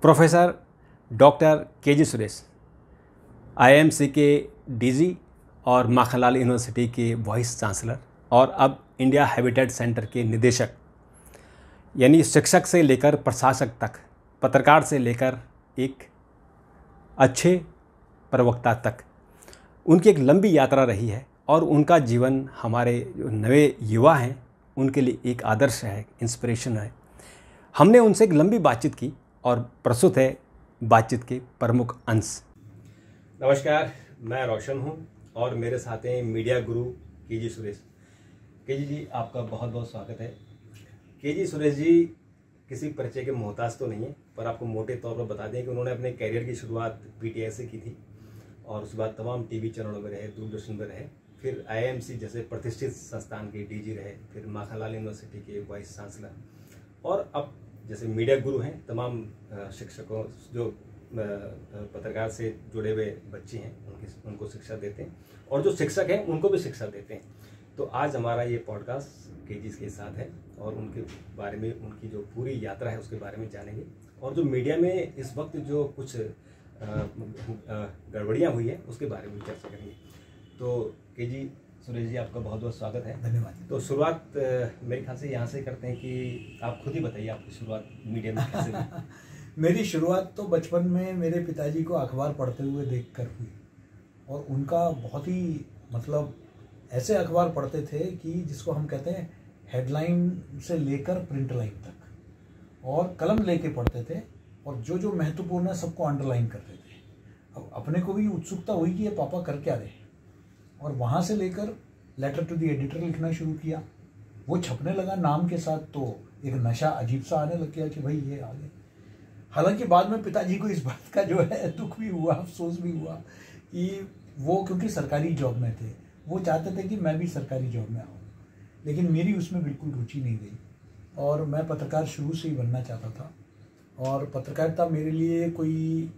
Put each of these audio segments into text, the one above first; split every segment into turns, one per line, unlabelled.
Professor doctor K G. Suresh IIMC के DG और Makhanlal university के वाइस चांसलर और अब इंडिया हैबिटेट सेंटर के निदेशक, यानी शिक्षक से लेकर प्रशासक तक, पत्रकार से लेकर एक अच्छे प्रवक्ता तक उनकी एक लंबी यात्रा रही है और उनका जीवन हमारे जो नए युवा हैं उनके लिए एक आदर्श है, इंस्पिरेशन है। हमने उनसे एक लंबी बातचीत की और प्रस्तुत है बातचीत के प्रमुख अंश। नमस्कार, मैं रोशन हूं और मेरे साथ हैं मीडिया गुरु के.जी. सुरेश। के.जी. जी, आपका बहुत बहुत स्वागत है। के.जी. सुरेश जी किसी परिचय के मोहताज तो नहीं है, पर आपको मोटे तौर पर बता दें कि उन्होंने अपने कैरियर की शुरुआत पीटीआई से की थी और उसके बाद तमाम टीवी चैनलों में रहे, दूरदर्शन में रहे, फिर आईआईएमसी जैसे प्रतिष्ठित संस्थान के डीजी रहे, फिर माखनलाल यूनिवर्सिटी के वाइस चांसलर और अब जैसे मीडिया गुरु हैं। तमाम शिक्षकों जो पत्रकार से जुड़े हुए बच्चे हैं उनको शिक्षा देते हैं और जो शिक्षक हैं उनको भी शिक्षा देते हैं। तो आज हमारा ये पॉडकास्ट के.जी. के साथ है और उनके बारे में, उनकी जो पूरी यात्रा है उसके बारे में जानेंगे और जो मीडिया में इस वक्त जो कुछ गड़बड़ियाँ हुई है उसके बारे में चर्चा करेंगे। तो के.जी. सुरेश जी, आपका बहुत बहुत स्वागत है।
धन्यवाद।
तो शुरुआत मेरे ख्याल से यहाँ से करते हैं कि आप खुद ही बताइए आपकी शुरुआत मीडिया में कैसे हुई।
मेरी शुरुआत तो बचपन में मेरे पिताजी को अखबार पढ़ते हुए देखकर हुई और उनका बहुत ही ऐसे अखबार पढ़ते थे कि जिसको हम कहते हैं हेडलाइन से लेकर प्रिंट लाइन तक, और कलम लेके पढ़ते थे और जो महत्वपूर्ण है सबको अंडरलाइन करते थे। अब अपने को भी उत्सुकता हुई कि ये पापा कर क्या रहे, और वहाँ से लेकर लेटर टू द एडिटर लिखना शुरू किया। वो छपने लगा नाम के साथ तो एक नशा अजीब सा आने लग गया कि भाई ये आ गए। हालांकि बाद में पिताजी को इस बात का जो है दुख भी हुआ, अफसोस भी हुआ कि वो क्योंकि सरकारी जॉब में थे, वो चाहते थे कि मैं भी सरकारी जॉब में आऊँ, लेकिन मेरी उसमें बिल्कुल रुचि नहीं रही और मैं पत्रकार शुरू से ही बनना चाहता था। और पत्रकारिता मेरे लिए कोई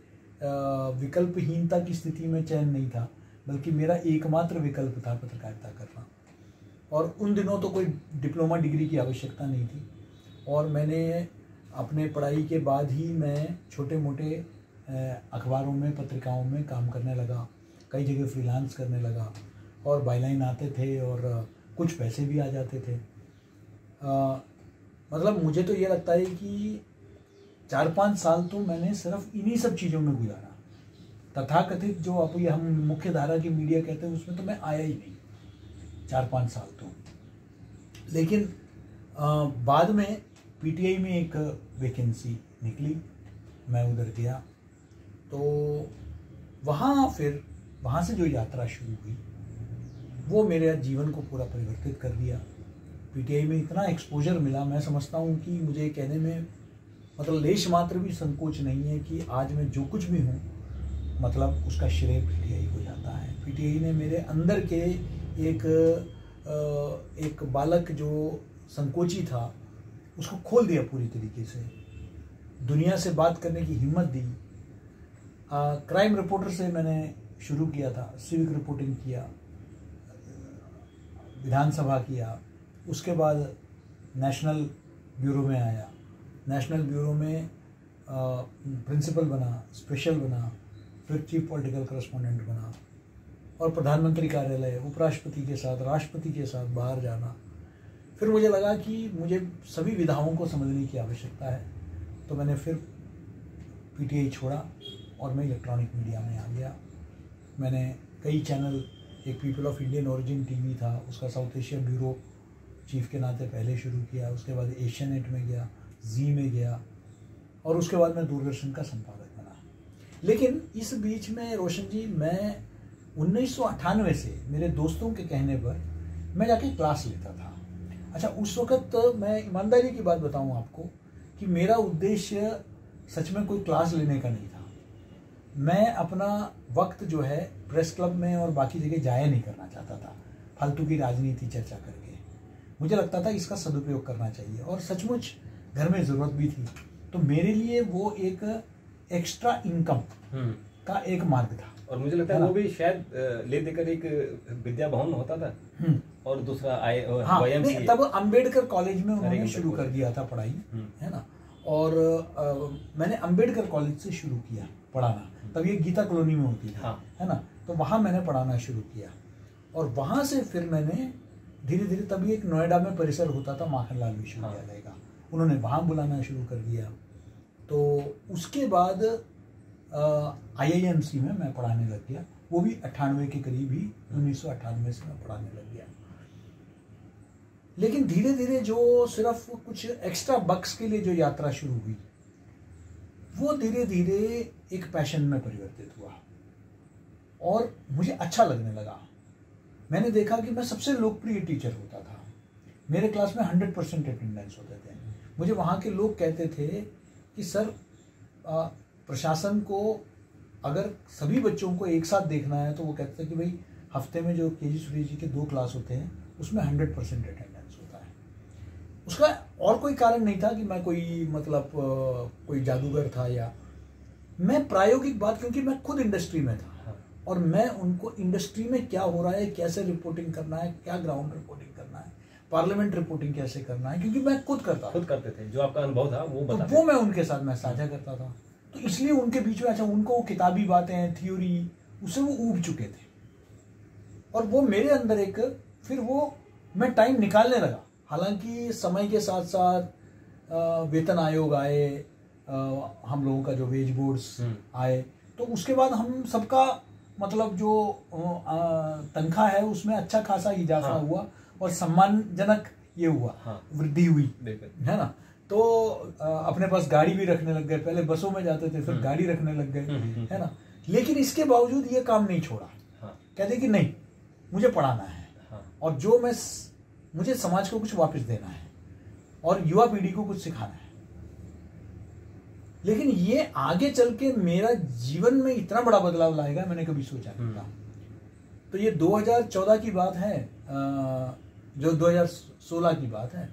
विकल्पहीनता की स्थिति में चयन नहीं था, बल्कि मेरा एकमात्र विकल्प था पत्रकारिता करना। और उन दिनों तो कोई डिप्लोमा डिग्री की आवश्यकता नहीं थी और मैंने अपने पढ़ाई के बाद ही मैं छोटे मोटे अखबारों में, पत्रिकाओं में काम करने लगा, कई जगह फ्रीलांस करने लगा और बाईलाइन आते थे और कुछ पैसे भी आ जाते थे। मुझे तो ये लगता है कि 4-5 साल तो मैंने सिर्फ इन्हीं सब चीज़ों में गुजारा। तथाकथित जो अब ये हम मुख्य धारा की मीडिया कहते हैं उसमें तो मैं आया ही नहीं 4-5 साल तो। लेकिन बाद में पीटीआई में एक वैकेंसी निकली, मैं उधर गया तो वहाँ से जो यात्रा शुरू हुई वो मेरे जीवन को पूरा परिवर्तित कर दिया। पीटीआई में इतना एक्सपोजर मिला, मैं समझता हूँ कि मुझे कहने में लेश मात्र भी संकोच नहीं है कि आज मैं जो कुछ भी हूँ उसका श्रेय पीटीआई को जाता है। पीटीआई ने मेरे अंदर के एक बालक जो संकोची था उसको खोल दिया पूरी तरीके से, दुनिया से बात करने की हिम्मत दी। क्राइम रिपोर्टर से मैंने शुरू किया था, सिविक रिपोर्टिंग किया, विधानसभा किया, उसके बाद नेशनल ब्यूरो में आया, नेशनल ब्यूरो में प्रिंसिपल बना, स्पेशल बना, फिर चीफ पॉलिटिकल करस्पॉन्डेंट बना और प्रधानमंत्री कार्यालय, उपराष्ट्रपति के साथ, राष्ट्रपति के साथ बाहर जाना। फिर मुझे लगा कि मुझे सभी विधाओं को समझने की आवश्यकता है, तो मैंने फिर पीटीआई छोड़ा और मैं इलेक्ट्रॉनिक मीडिया में आ गया। मैंने कई चैनल, एक people of Indian origin TV था, उसका साउथ एशिया ब्यूरो चीफ के नाते पहले शुरू किया, उसके बाद एशियानेट में गया, जी में गया और उसके बाद मैं दूरदर्शन का संपादक बना। लेकिन इस बीच में रोशन जी, मैं 1998 से मेरे दोस्तों के कहने पर मैं जाके क्लास लेता था। अच्छा, उस वक़्त मैं ईमानदारी की बात बताऊं आपको कि मेरा उद्देश्य सच में कोई क्लास लेने का नहीं था। मैं अपना वक्त जो है प्रेस क्लब में और बाकी जगह जाया नहीं करना चाहता था फालतू की राजनीति चर्चा करके। मुझे लगता था इसका सदुपयोग करना चाहिए और सचमुच घर में ज़रूरत भी थी, तो मेरे लिए वो एक एक्स्ट्रा इनकम का एक मार्ग था।
और मुझे लगता है वो भी शायद ले देकर एक विद्या भवन होता था और दूसरा
तब अम्बेडकर कॉलेज में उन्होंने शुरू कर दिया था पढ़ाई, है ना। और मैंने अंबेडकर कॉलेज से शुरू किया पढ़ाना। तब ये गीता कॉलोनी में होती थी,
हाँ।
है ना, तो वहाँ मैंने पढ़ाना शुरू किया। और वहाँ से फिर मैंने धीरे धीरे, तभी एक नोएडा में परिसर होता था माखनलाल विश्वविद्यालय का, उन्होंने वहाँ बुलाना शुरू कर दिया। तो उसके बाद IIMC में मैं पढ़ाने लग गया, वो भी 98 के करीब ही, 1998 से मैं पढ़ाने लग गया। लेकिन धीरे धीरे जो सिर्फ कुछ एक्स्ट्रा बक्स के लिए जो यात्रा शुरू हुई, वो धीरे धीरे एक पैशन में परिवर्तित हुआ और मुझे अच्छा लगने लगा। मैंने देखा कि मैं सबसे लोकप्रिय टीचर होता था, मेरे क्लास में 100% अटेंडेंस होते थे। मुझे वहाँ के लोग कहते थे कि सर, प्रशासन को अगर सभी बच्चों को एक साथ देखना है तो वो कहते थे कि भाई हफ्ते में जो केजी सुरेश जी के 2 क्लास होते हैं उसमें 100% अटेंडेंस होता है। उसका और कोई कारण नहीं था कि मैं कोई मतलब कोई जादूगर था, या मैं प्रायोगिक बात, क्योंकि मैं खुद इंडस्ट्री में था और मैं उनको इंडस्ट्री में क्या हो रहा है, कैसे रिपोर्टिंग करना है, क्या ग्राउंड रिपोर्टिंग करना है, पार्लियामेंट रिपोर्टिंग कैसे करना है, क्योंकि मैं खुद करते थे, जो आपका अनुभव था वो बताते, तो वो मैं उनके साथ मैं साझा करता था। तो इसलिए उनके बीच में, अच्छा, उनको वो किताबी बातें, थ्योरी, उससे वो ऊब चुके थे और वो मेरे अंदर एक, फिर वो मैं टाइम निकालने लगा। हालांकि समय के साथ साथ वेतन आयोग आए, हम लोगों का जो वेज बोर्ड्स आए, तो उसके बाद हम सबका मतलब जो तनख्वाह है उसमें अच्छा खासा इजाफा हुआ और सम्मानजनक ये हुआ, वृद्धि हुई, है ना। तो अपने पास गाड़ी भी रखने लग गए, पहले बसों में जाते थे, फिर गाड़ी रखने लग गए, है ना। लेकिन इसके बावजूद ये काम नहीं छोड़ा, कहते कि नहीं, मुझे पढ़ाना है और जो मुझे समाज को कुछ वापस देना है और युवा पीढ़ी को कुछ सिखाना है। लेकिन ये आगे चल के मेरा जीवन में इतना बड़ा बदलाव लाएगा, मैंने कभी सोचा नहीं था। तो ये 2014 की बात है, जो 2016 की बात है,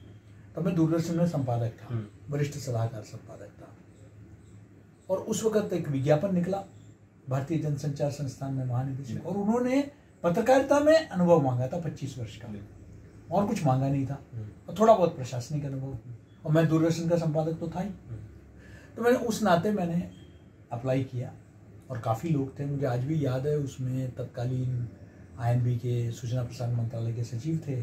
तब मैं दूरदर्शन में संपादक था, वरिष्ठ सलाहकार संपादक था। और उस वक्त एक विज्ञापन निकला भारतीय जनसंचार संस्थान में महानिदेशक, और उन्होंने पत्रकारिता में अनुभव मांगा था 25 वर्ष का, और कुछ मांगा नहीं था, और थोड़ा बहुत प्रशासनिक अनुभव, और मैं दूरदर्शन का संपादक तो था ही। तो मैंने उस नाते मैंने अप्लाई किया और काफ़ी लोग थे, मुझे आज भी याद है, उसमें तत्कालीन INB के सूचना प्रसारण मंत्रालय के सचिव थे,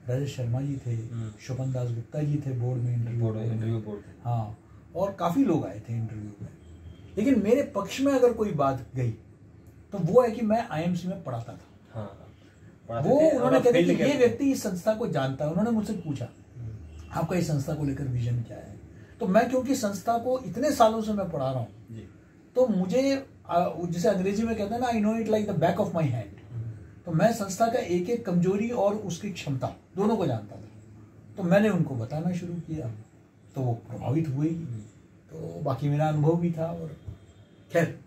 राजेश शर्मा जी थे, शोभन दास गुप्ता जी थे, बोर्ड में इंटरव्यू बोर्ड, हाँ, और काफ़ी लोग आए थे इंटरव्यू में। लेकिन मेरे पक्ष में अगर कोई बात गई तो वो है कि मैं IMC में पढ़ाता था। वो उन्होंने कहते कि ये व्यक्ति इस संस्था को जानता है। उन्होंने मुझसे पूछा, आपका इस संस्था को लेकर विजन क्या है? तो मैं, क्योंकि संस्था को इतने सालों से मैं पढ़ा रहा हूँ, तो मुझे, जिसे अंग्रेजी में कहते हैं ना, I know it like the back of my hand. तो मैं संस्था का एक एक कमजोरी और उसकी क्षमता दोनों को जानता था। तो मैंने उनको बताना शुरू किया, तो वो प्रभावित हुए ही। तो बाकी मेरा अनुभव भी था, और खैर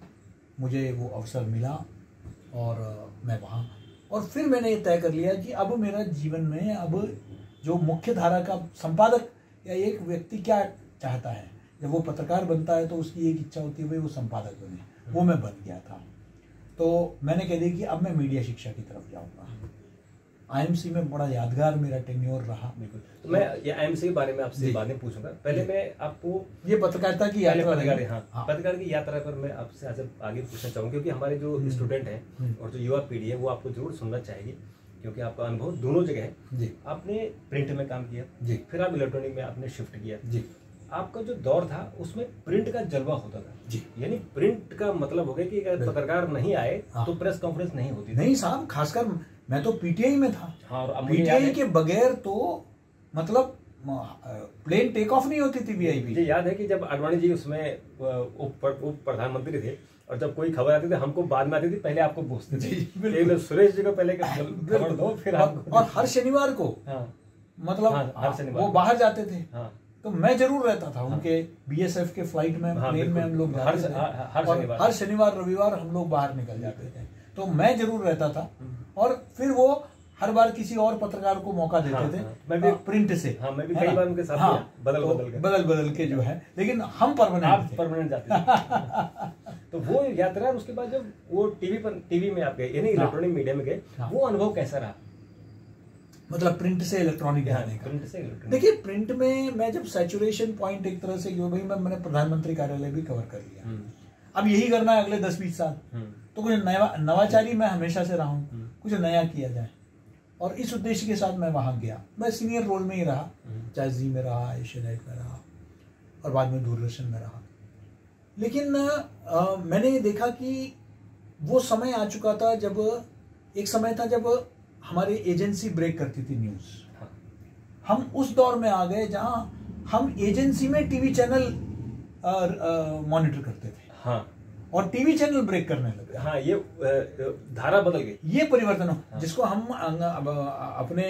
मुझे वो अवसर मिला और मैं वहाँ, और फिर मैंने ये तय कर लिया कि अब मेरा जीवन में, अब जो मुख्य धारा का संपादक या एक व्यक्ति क्या चाहता है, जब वो पत्रकार बनता है तो उसकी एक इच्छा होती है भाई वो संपादक बने, वो मैं बन गया था। तो मैंने कह दिया कि अब मैं मीडिया शिक्षा की तरफ जाऊंगा। IMC में बड़ा यादगार मेरा टेन्योर रहा।
बिल्कुल, तो मैं ये IMC के बारे में आपसे बाद में पूछूंगा, पहले मैं आपको
ये पत्रकारिता की यात्रा,
पत्रकार की यात्रा पर मैं आपसे आज आगे पूछना चाहूँगा, क्योंकि हमारे जो स्टूडेंट हैं और जो युवा पीढ़ी है वो आपको जरूर सुनना चाहेगी, क्योंकि आपका अनुभव दोनों जगह है। आपने प्रिंट में काम किया, फिर आप इलेक्ट्रॉनिक में आपने शिफ्ट किया। आपका जो दौर था उसमें प्रिंट का जलवा होता था, यानी प्रिंट का मतलब हो गया कि अगर पत्रकार नहीं आए तो प्रेस कॉन्फ्रेंस नहीं होती थी।
नहीं साहब, खासकर मैं तो PTI में था। और PTI के बगैर तो मतलब प्लेन टेक ऑफ नहीं होती थी VIP।
मुझे याद है कि जब आडवाणी जी उसमें उप प्रधानमंत्री थे, और जब कोई खबर आती थी हमको बाद में आती थी, पहले आपको पूछते थे, सुरेश जी को पहले खबर दो, फिर आपको।
और हर शनिवार को, मतलब
हर शनिवार
वो बाहर जाते थे, तो मैं जरूर रहता था उनके BSF के फ्लाइट में, प्लेन में हम लोग जाते थे, हर शनिवार रविवार हम लोग बाहर निकल जाते थे, तो मैं जरूर रहता था। और फिर वो हर बार किसी और पत्रकार को मौका देते थे,
मैं भी
प्रिंट से,
मैं भी कई बार उनके साथ
बदल के जो है, लेकिन हम परमानेंट
जाते थे। तो वो यात्रा, उसके बाद जब वो टीवी में आप गए, यानी इलेक्ट्रॉनिक मीडिया में गए, वो अनुभव कैसा रहा?
मतलब प्रिंट से इलेक्ट्रॉनिक आने का।
प्रिंट से इलेक्ट्रॉनिक।
देखिए प्रिंट में मैं जब सैचुरेशन पॉइंट एक तरह से जो भाई मैंने प्रधानमंत्री कार्यालय भी कवर कर लिया, अब यही करना है अगले 10-20 साल, तो कुछ नवाचारी मैं हमेशा से रहा हूँ, कुछ नया किया जाए, और इस उद्देश्य के साथ मैं वहां गया। मैं सीनियर रोल में ही रहा, चाहे जी में रहा, एशिया नेट में रहा, और बाद में दूरदर्शन में रहा। लेकिन मैंने देखा कि वो समय आ चुका था जब एक समय था जब हमारी एजेंसी ब्रेक करती थी न्यूज। हम उस दौर में आ गए जहां हम एजेंसी में टीवी चैनल मॉनिटर करते थे।
हाँ।
और टीवी चैनल ब्रेक करने लगे।
हाँ, ये धारा बदल गई,
ये परिवर्तन हो। हाँ। जिसको हम अपने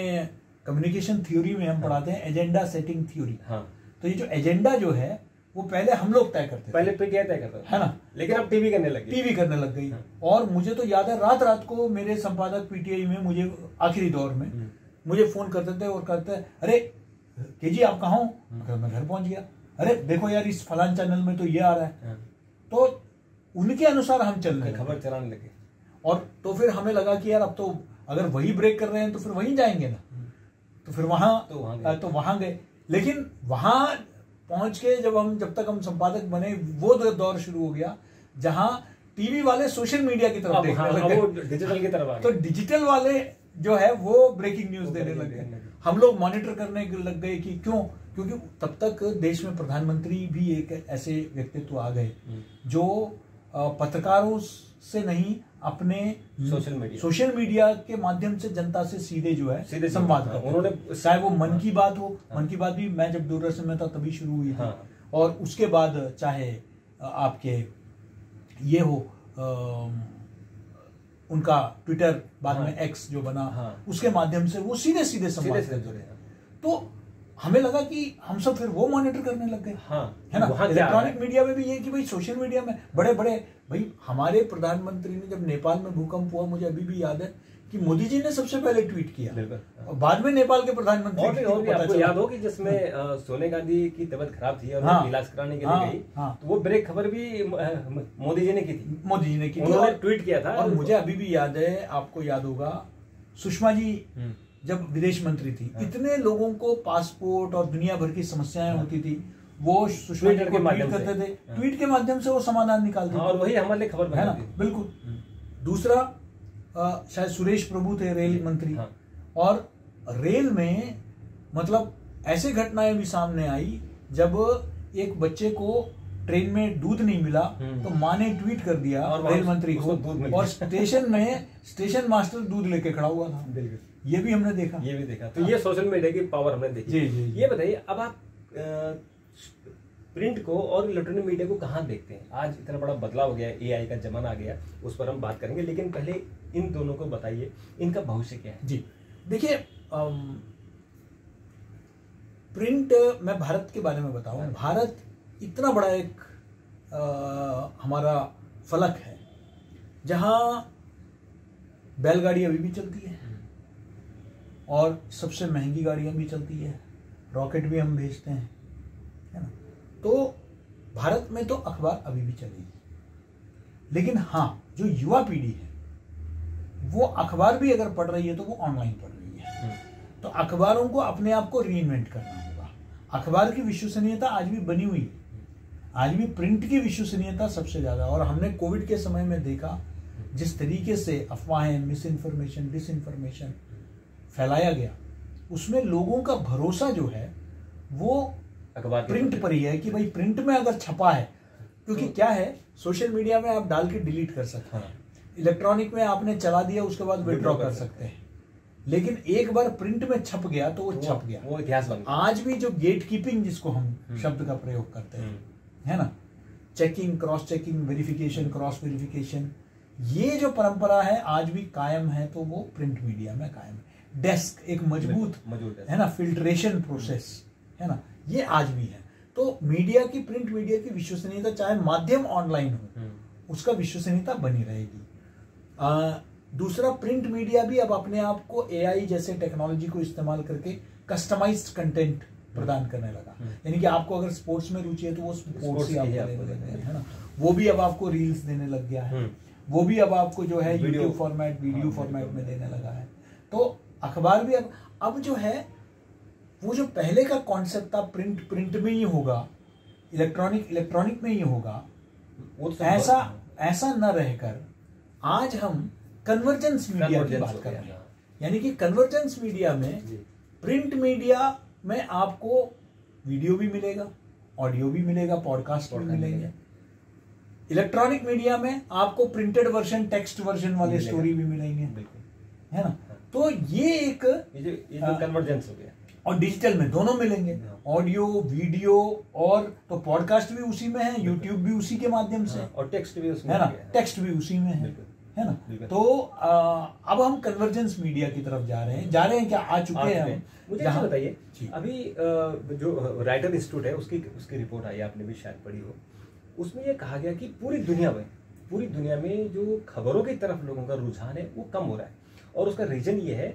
कम्युनिकेशन थ्योरी में हम पढ़ाते हैं एजेंडा सेटिंग थ्योरी।
हाँ।
तो ये जो एजेंडा जो है वो पहले हम लोग तय करते थे,
पहले पे क्या तय करता
है ना,
लेकिन अब टीवी करने लग गई।
हाँ। और मुझे तो याद है रात रात को मेरे संपादक पीटीआई में मुझे आखिरी दौर में मुझे फोन करते थे और कहते, अरे केजी आप कहाँ हो? मैं घर पहुंच गया। अरे देखो यार इस फलान चैनल में तो ये आ रहा है। तो उनके अनुसार हम चलने लगे,
खबर चलाने लगे।
और तो फिर हमें लगा कि यार अब तो अगर वही ब्रेक कर रहे हैं तो फिर वहीं जाएंगे ना, तो फिर वहां गए। लेकिन वहां पहुंच के जब तक हम संपादक बने, वो दौर शुरू हो गया जहां टीवी वाले सोशल मीडिया की तरफ देखने लगे,
डिजिटल की तरफ आ गए।
तो डिजिटल वाले जो है वो ब्रेकिंग न्यूज देने लग गए। हम लोग मॉनिटर करने लग गए कि क्यों, क्योंकि तब तक देश में प्रधानमंत्री भी एक ऐसे व्यक्तित्व आ गए जो पत्रकारों से नहीं अपने सोशल मीडिया के माध्यम से जनता से सीधे जो है संवाद करते। उन्होंने चाहे वो मन की बात हो, मन की बात भी मैं जब दूरदर्शन में था तभी शुरू हुई थी, और उसके बाद चाहे आपके ये हो उनका ट्विटर बाद में एक्स जो बना, उसके माध्यम से वो सीधे संवाद करते रहे। तो हमें लगा कि हम सब फिर वो मॉनिटर करने लग गए। है ना, इलेक्ट्रॉनिक मीडिया में भी ये कि भाई सोशल मीडिया में बड़े भाई हमारे प्रधानमंत्री ने जब नेपाल में भूकंप हुआ, मुझे अभी भी याद है कि मोदी जी ने सबसे पहले ट्वीट किया, और बाद में नेपाल के प्रधानमंत्री
आपको याद हो कि जिसमें सोनिया गांधी की तबीयत खराब थी और इलाज कराने के लिए गई, तो वो ब्रेक खबर भी मोदी जी ने की थी। उन्होंने ट्वीट किया था।
और मुझे अभी भी याद है, आपको याद होगा सुषमा जी जब विदेश मंत्री थी, इतने लोगों को पासपोर्ट और दुनिया भर की समस्याएं होती थी, वो सुषमा जी को ट्वीट करते थे, ट्वीट के माध्यम से वो समाधान निकालते थे,
और वही हमारे लिए खबर
है ना। बिल्कुल। दूसरा शायद सुरेश प्रभु थे रेल मंत्री, और रेल में मतलब ऐसे घटनाएं भी सामने आई जब एक बच्चे को ट्रेन में दूध नहीं मिला तो माँ ने ट्वीट कर दिया रेल मंत्री को, और स्टेशन मास्टर दूध लेके खड़ा हुआ था। ये भी हमने देखा।
तो ये सोशल मीडिया की पावर हमने देखी।
जी।
ये बताइए, अब आप प्रिंट को और इलेक्ट्रॉनिक मीडिया को कहाँ देखते हैं? आज इतना बड़ा बदलाव हो गया, एआई का जमाना आ गया, उस पर हम बात करेंगे, लेकिन पहले इन दोनों को बताइए, इनका भविष्य क्या है?
जी देखिए, प्रिंट, मैं भारत के बारे में बताऊं, भारत इतना बड़ा एक हमारा फलक है जहां बैलगाड़ी अभी भी चलती है, और सबसे महंगी गाड़ियां भी चलती है, रॉकेट भी हम भेजते हैं, है ना। तो भारत में तो अखबार अभी भी चलेगी, लेकिन हाँ, जो युवा पीढ़ी है वो अखबार भी अगर पढ़ रही है तो वो ऑनलाइन पढ़ रही है। तो अखबारों को अपने आप को रीइन्वेंट करना होगा। अखबार की विश्वसनीयता आज भी बनी हुई है, आज भी प्रिंट की विश्वसनीयता सबसे ज्यादा। और हमने कोविड के समय में देखा जिस तरीके से अफवाहें, मिस इन्फॉर्मेशन, डिसइन्फॉर्मेशन फैलाया गया, उसमें लोगों का भरोसा जो है वो अखबार प्रिंट पर ही है कि भाई प्रिंट में अगर छपा है, क्योंकि क्या है, सोशल मीडिया में आप डाल के डिलीट कर सकते हैं, इलेक्ट्रॉनिक में आपने चला दिया उसके बाद विड्रॉ कर सकते हैं, लेकिन एक बार प्रिंट में छप गया तो वो छप गया,
वो इतिहास बन गया।
आज भी जो गेट कीपिंग जिसको हम शब्द का प्रयोग करते हैं, है ना, checking, cross checking, verification, cross verification, ये जो परंपरा है आज भी कायम है, तो वो प्रिंट मीडिया में कायम है। डेस्क एक मजबूत है ना, फिल्ट्रेशन प्रोसेस है ना, ये आज भी है। तो मीडिया की, प्रिंट मीडिया की विश्वसनीयता, चाहे माध्यम ऑनलाइन हो, उसका विश्वसनीयता बनी रहेगी। दूसरा, प्रिंट मीडिया भी अब अपने आप को एआई जैसे टेक्नोलॉजी को इस्तेमाल करके कस्टमाइज्ड कंटेंट प्रदान करने लगा। यानी कि आपको अगर स्पोर्ट्स में रुचि है तो वो स्पोर्ट्स ही आपको देने लग गया है ना, वो भी अब आपको रील्स देने लग गया है, वो भी अब आपको जो है यूट्यूब फॉर्मेट, वीडियो फॉर्मेट में देने लगा है। तो अखबार भी अब जो है वो जो पहले का कॉन्सेप्ट था प्रिंट में ही होगा, इलेक्ट्रॉनिक में ही होगा,
वो तो
ऐसा न रहकर आज हम कन्वर्जेंस मीडिया की बात कर रहे हैं। यानी कि कन्वर्जेंस मीडिया में प्रिंट मीडिया में आपको वीडियो भी मिलेगा, ऑडियो भी मिलेगा, पॉडकास्ट भी मिलेंगे। इलेक्ट्रॉनिक मीडिया में आपको प्रिंटेड वर्जन, टेक्स्ट वर्जन वाले स्टोरी भी मिलेंगे, है ना। तो ये एक
कन्वर्जेंस हो गया।
और डिजिटल में दोनों मिलेंगे, ऑडियो, वीडियो, और तो पॉडकास्ट भी उसी में है, यूट्यूब भी उसी के माध्यम से,
और टेक्स्ट भी उसमें
है ना, टेक्स्ट भी उसी में है ना। तो अब हम कन्वर्जेंस मीडिया की तरफ जा रहे हैं क्या, आ चुके हैं।
मुझे अच्छा बताइए, अभी जो राइटर इंस्टीट्यूट है उसकी रिपोर्ट आई, आपने भी शायद पढ़ी हो। उसमें ये कहा गया कि पूरी दुनिया में जो खबरों की तरफ लोगों का रुझान है वो कम हो रहा है, और उसका रीजन ये है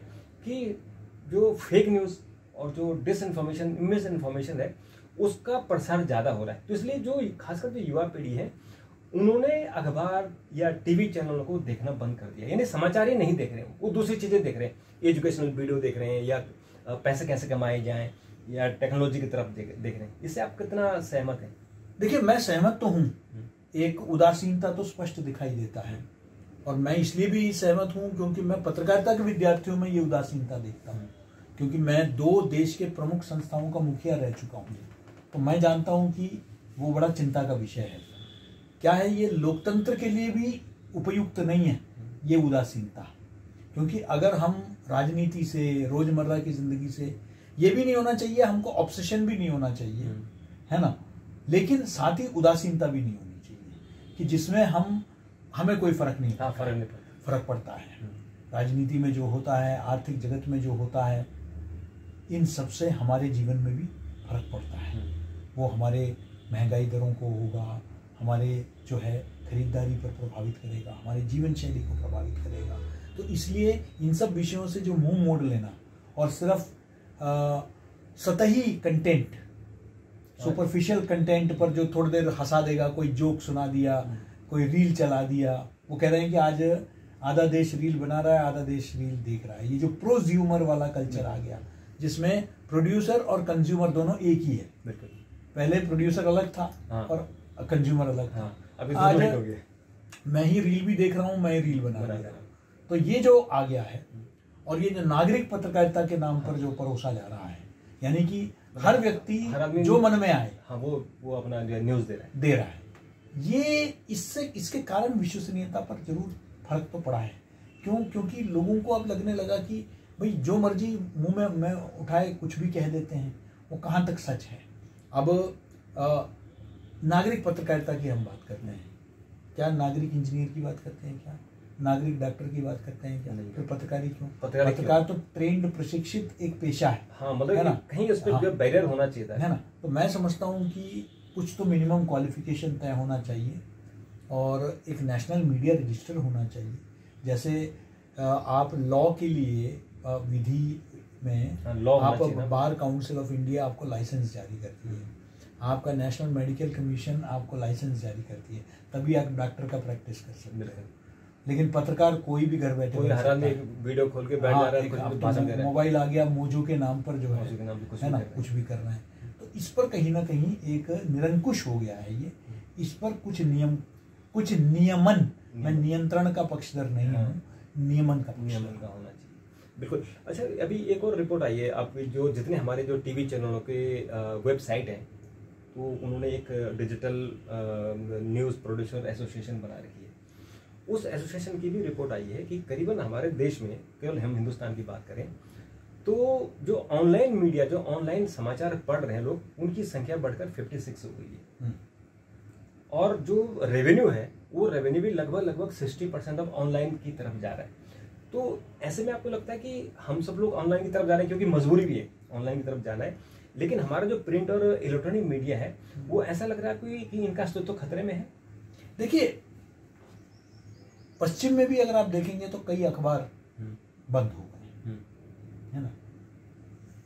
कि जो फेक न्यूज़ और जो डिसइंफॉर्मेशन, मिस इन्फॉर्मेशन है, उसका प्रसार ज़्यादा हो रहा है। तो इसलिए जो खासकर जो युवा पीढ़ी है, उन्होंने अखबार या टीवी चैनलों को देखना बंद कर दिया, यानी समाचार ही नहीं देख रहे हैं, वो दूसरी चीज़ें देख रहे हैं, एजुकेशनल वीडियो देख रहे हैं, या पैसे कैसे कमाए जाएं, या टेक्नोलॉजी की तरफ देख रहे हैं। इससे आप कितना सहमत हैं?
देखिए, मैं सहमत तो हूँ, एक उदासीनता तो स्पष्ट दिखाई देता है, और मैं इसलिए भी सहमत हूँ क्योंकि मैं पत्रकारिता के विद्यार्थियों में ये उदासीनता देखता हूँ, क्योंकि मैं 2 देश के प्रमुख संस्थाओं का मुखिया रह चुका हूँ। तो मैं जानता हूँ कि वो बड़ा चिंता का विषय है। क्या है, ये लोकतंत्र के लिए भी उपयुक्त नहीं है ये उदासीनता, क्योंकि अगर हम राजनीति से, रोजमर्रा की जिंदगी से, ये भी नहीं होना चाहिए, हमको ऑब्सेशन भी नहीं होना चाहिए, है ना, लेकिन साथ ही उदासीनता भी नहीं होनी चाहिए कि जिसमें हमें कोई फर्क नहीं फर्क पड़ता है। राजनीति में जो होता है, आर्थिक जगत में जो होता है, इन सबसे हमारे जीवन में भी फर्क पड़ता है। वो हमारे महंगाई दरों को होगा, हमारे जो है खरीदारी पर प्रभावित करेगा, हमारे जीवन शैली को प्रभावित करेगा। तो इसलिए इन सब विषयों से जो मुंह मोड़ लेना और सिर्फ सतही कंटेंट, सुपरफिशियल कंटेंट पर जो थोड़ी देर हंसा देगा, कोई जोक सुना दिया, कोई रील चला दिया, वो कह रहे हैं कि आज आधा देश रील बना रहा है, आधा देश रील देख रहा है। ये जो प्रोज्यूमर वाला कल्चर आ गया, जिसमें प्रोड्यूसर और कंज्यूमर दोनों एक ही है। पहले प्रोड्यूसर अलग था और कंज्यूमर अलग था,
अभी
आज मैं ही रील भी देख रहा हूँ, मैं ही रील बना रहा हूँ। तो ये जो आ गया है, और ये जो नागरिक पत्रकारिता के नाम पर जो परोसा जा रहा है, यानी कि हर व्यक्ति जो मन में आए,
वो अपना न्यूज़ दे रहा है,
ये इसके कारण विश्वसनीयता पर जरूर फर्क तो पड़ा है। क्यों? क्योंकि लोगों को अब लगने लगा कि भाई जो मर्जी मुंह में उठाए कुछ भी कह देते हैं, वो कहाँ तक सच है। अब नागरिक पत्रकारिता की हम बात करते हैं, क्या नागरिक इंजीनियर की बात करते हैं, क्या नागरिक डॉक्टर की बात करते हैं, क्या फिर पत्रकारी क्यों? पत्रकार तो ट्रेंड, प्रशिक्षित एक पेशा है।
हाँ, मतलब है ना, कहीं उस पर बैरियर होना चाहिए,
है ना। तो मैं समझता हूँ कि कुछ तो मिनिमम क्वालिफिकेशन तय होना चाहिए, और एक नेशनल मीडिया रजिस्टर होना चाहिए। जैसे आप लॉ के लिए विधि में आप बार काउंसिल ऑफ इंडिया आपको लाइसेंस जारी करती है, आपका नेशनल मेडिकल कमीशन आपको लाइसेंस जारी करती है, तभी आप डॉक्टर का प्रैक्टिस कर सकते हैं। लेकिन पत्रकार कोई भी घर बैठे
वीडियो खोल के बैठ जा रहा है,
मोबाइल आ गया, मोजो के नाम पर जो है ना, कुछ भी कर रहे हैं। तो इस पर कहीं ना कहीं एक निरंकुश हो गया है ये। इस पर कुछ नियमन, मैं नियंत्रण का पक्षधर नहीं हूँ, नियमन का
होना चाहिए। बिल्कुल। अच्छा, अभी एक और रिपोर्ट आई है, आप जो जितने हमारे जो टीवी चैनलों के वेबसाइट हैं, तो उन्होंने एक डिजिटल न्यूज़ प्रोड्यूसर एसोसिएशन बना रखी है। उस एसोसिएशन की भी रिपोर्ट आई है कि करीबन हमारे देश में, केवल हम हिंदुस्तान की बात करें तो जो ऑनलाइन मीडिया, जो ऑनलाइन समाचार पढ़ रहे हैं लोग, उनकी संख्या बढ़कर 56 हो गई है। और जो रेवेन्यू है, वो रेवेन्यू भी लगभग 60% अब ऑनलाइन की तरफ जा रहा है। तो ऐसे में आपको लगता है कि हम सब लोग ऑनलाइन की तरफ जा रहे हैं, क्योंकि मजबूरी भी है ऑनलाइन की तरफ जाना है, लेकिन हमारा जो प्रिंट और इलेक्ट्रॉनिक मीडिया है, वो ऐसा लग रहा है कि इनका अस्तित्व तो खतरे में है?
देखिए, पश्चिम में भी अगर आप देखेंगे तो कई अखबार बंद हो गए, है ना।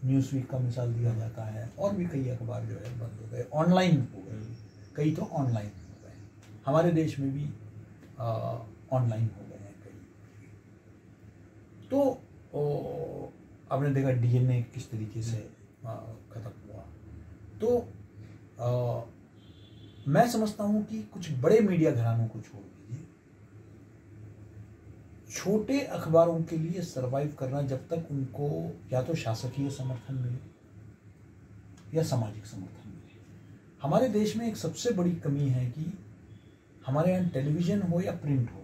न्यूज़वीक का मिसाल दिया जाता है, और भी कई अखबार जो है बंद हो गए, ऑनलाइन हो गए, कई तो ऑनलाइन हो गए। हमारे देश में भी ऑनलाइन हो गए हैं कई। तो आपने देखा DNA किस तरीके से खत्म हुआ। तो मैं समझता हूँ कि कुछ बड़े मीडिया घरानों को छोड़ दीजिए, छोटे अखबारों के लिए सरवाइव करना जब तक उनको या तो शासकीय समर्थन मिले या सामाजिक समर्थन मिले। हमारे देश में एक सबसे बड़ी कमी है कि हमारे यहाँ टेलीविजन हो या प्रिंट हो,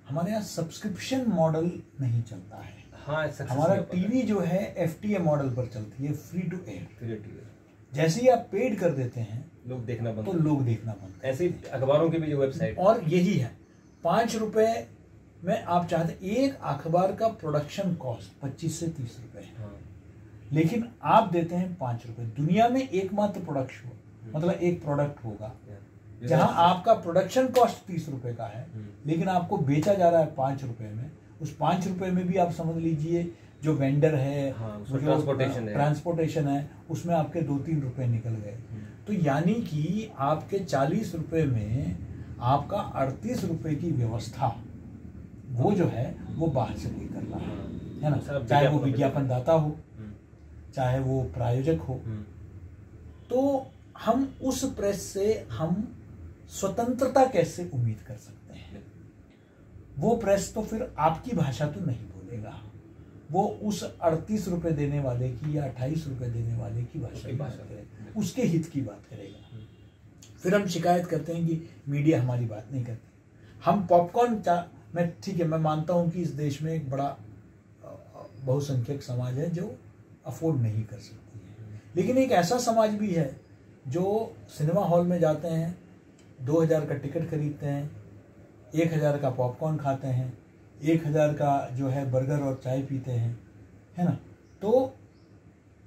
हमारे यहाँ सब्सक्रिप्शन मॉडल नहीं चलता है।
हाँ,
हमारा टीवी जो है FTA मॉडल पर चलती है, फ्री टू एयर। जैसे ही आप पेड कर देते हैं
लोग देखना बंद,
तो लोग देखना बंद।
ऐसे ही अखबारों की भी जो वेबसाइट,
और यही है 5 रुपए में आप चाहते, एक अखबार का प्रोडक्शन कॉस्ट 25 से 30 रुपए है।
हाँ।
लेकिन आप देते हैं 5 रुपए। दुनिया में एकमात्र प्रोडक्शन मतलब एक प्रोडक्ट होगा जहां आपका प्रोडक्शन कॉस्ट 30 रुपए का है, लेकिन आपको बेचा जा रहा है 5 रुपए में। उस 5 रुपए में भी आप समझ लीजिए जो वेंडर है,
हाँ,
जो ट्रांसपोर्टेशन है, उसमें आपके 2-3 रुपए निकल गए। तो यानी कि आपके 40 रुपए में आपका 38 रुपए की व्यवस्था वो जो है वो बाहर से कोई कर रहा है ना, चाहे वो विज्ञापन दाता हो, चाहे वो प्रायोजक हो। तो हम उस प्रेस से हम स्वतंत्रता कैसे उम्मीद कर सकते हैं? वो प्रेस तो फिर आपकी भाषा तो नहीं बोलेगा, वो उस 38 रुपए देने वाले की या 28 रुपए देने वाले की भाषा की बात करेगा, उसके हित की बात करेगा। फिर हम शिकायत करते हैं कि मीडिया हमारी बात नहीं करती। हम पॉपकॉर्न मैं ठीक है, मैं मानता हूं कि इस देश में एक बड़ा बहुसंख्यक समाज है जो अफोर्ड नहीं कर सकती है, लेकिन एक ऐसा समाज भी है जो सिनेमा हॉल में जाते हैं, 2000 का टिकट खरीदते हैं, 1000 का पॉपकॉर्न खाते हैं, 1000 का जो है बर्गर और चाय पीते हैं, है ना। तो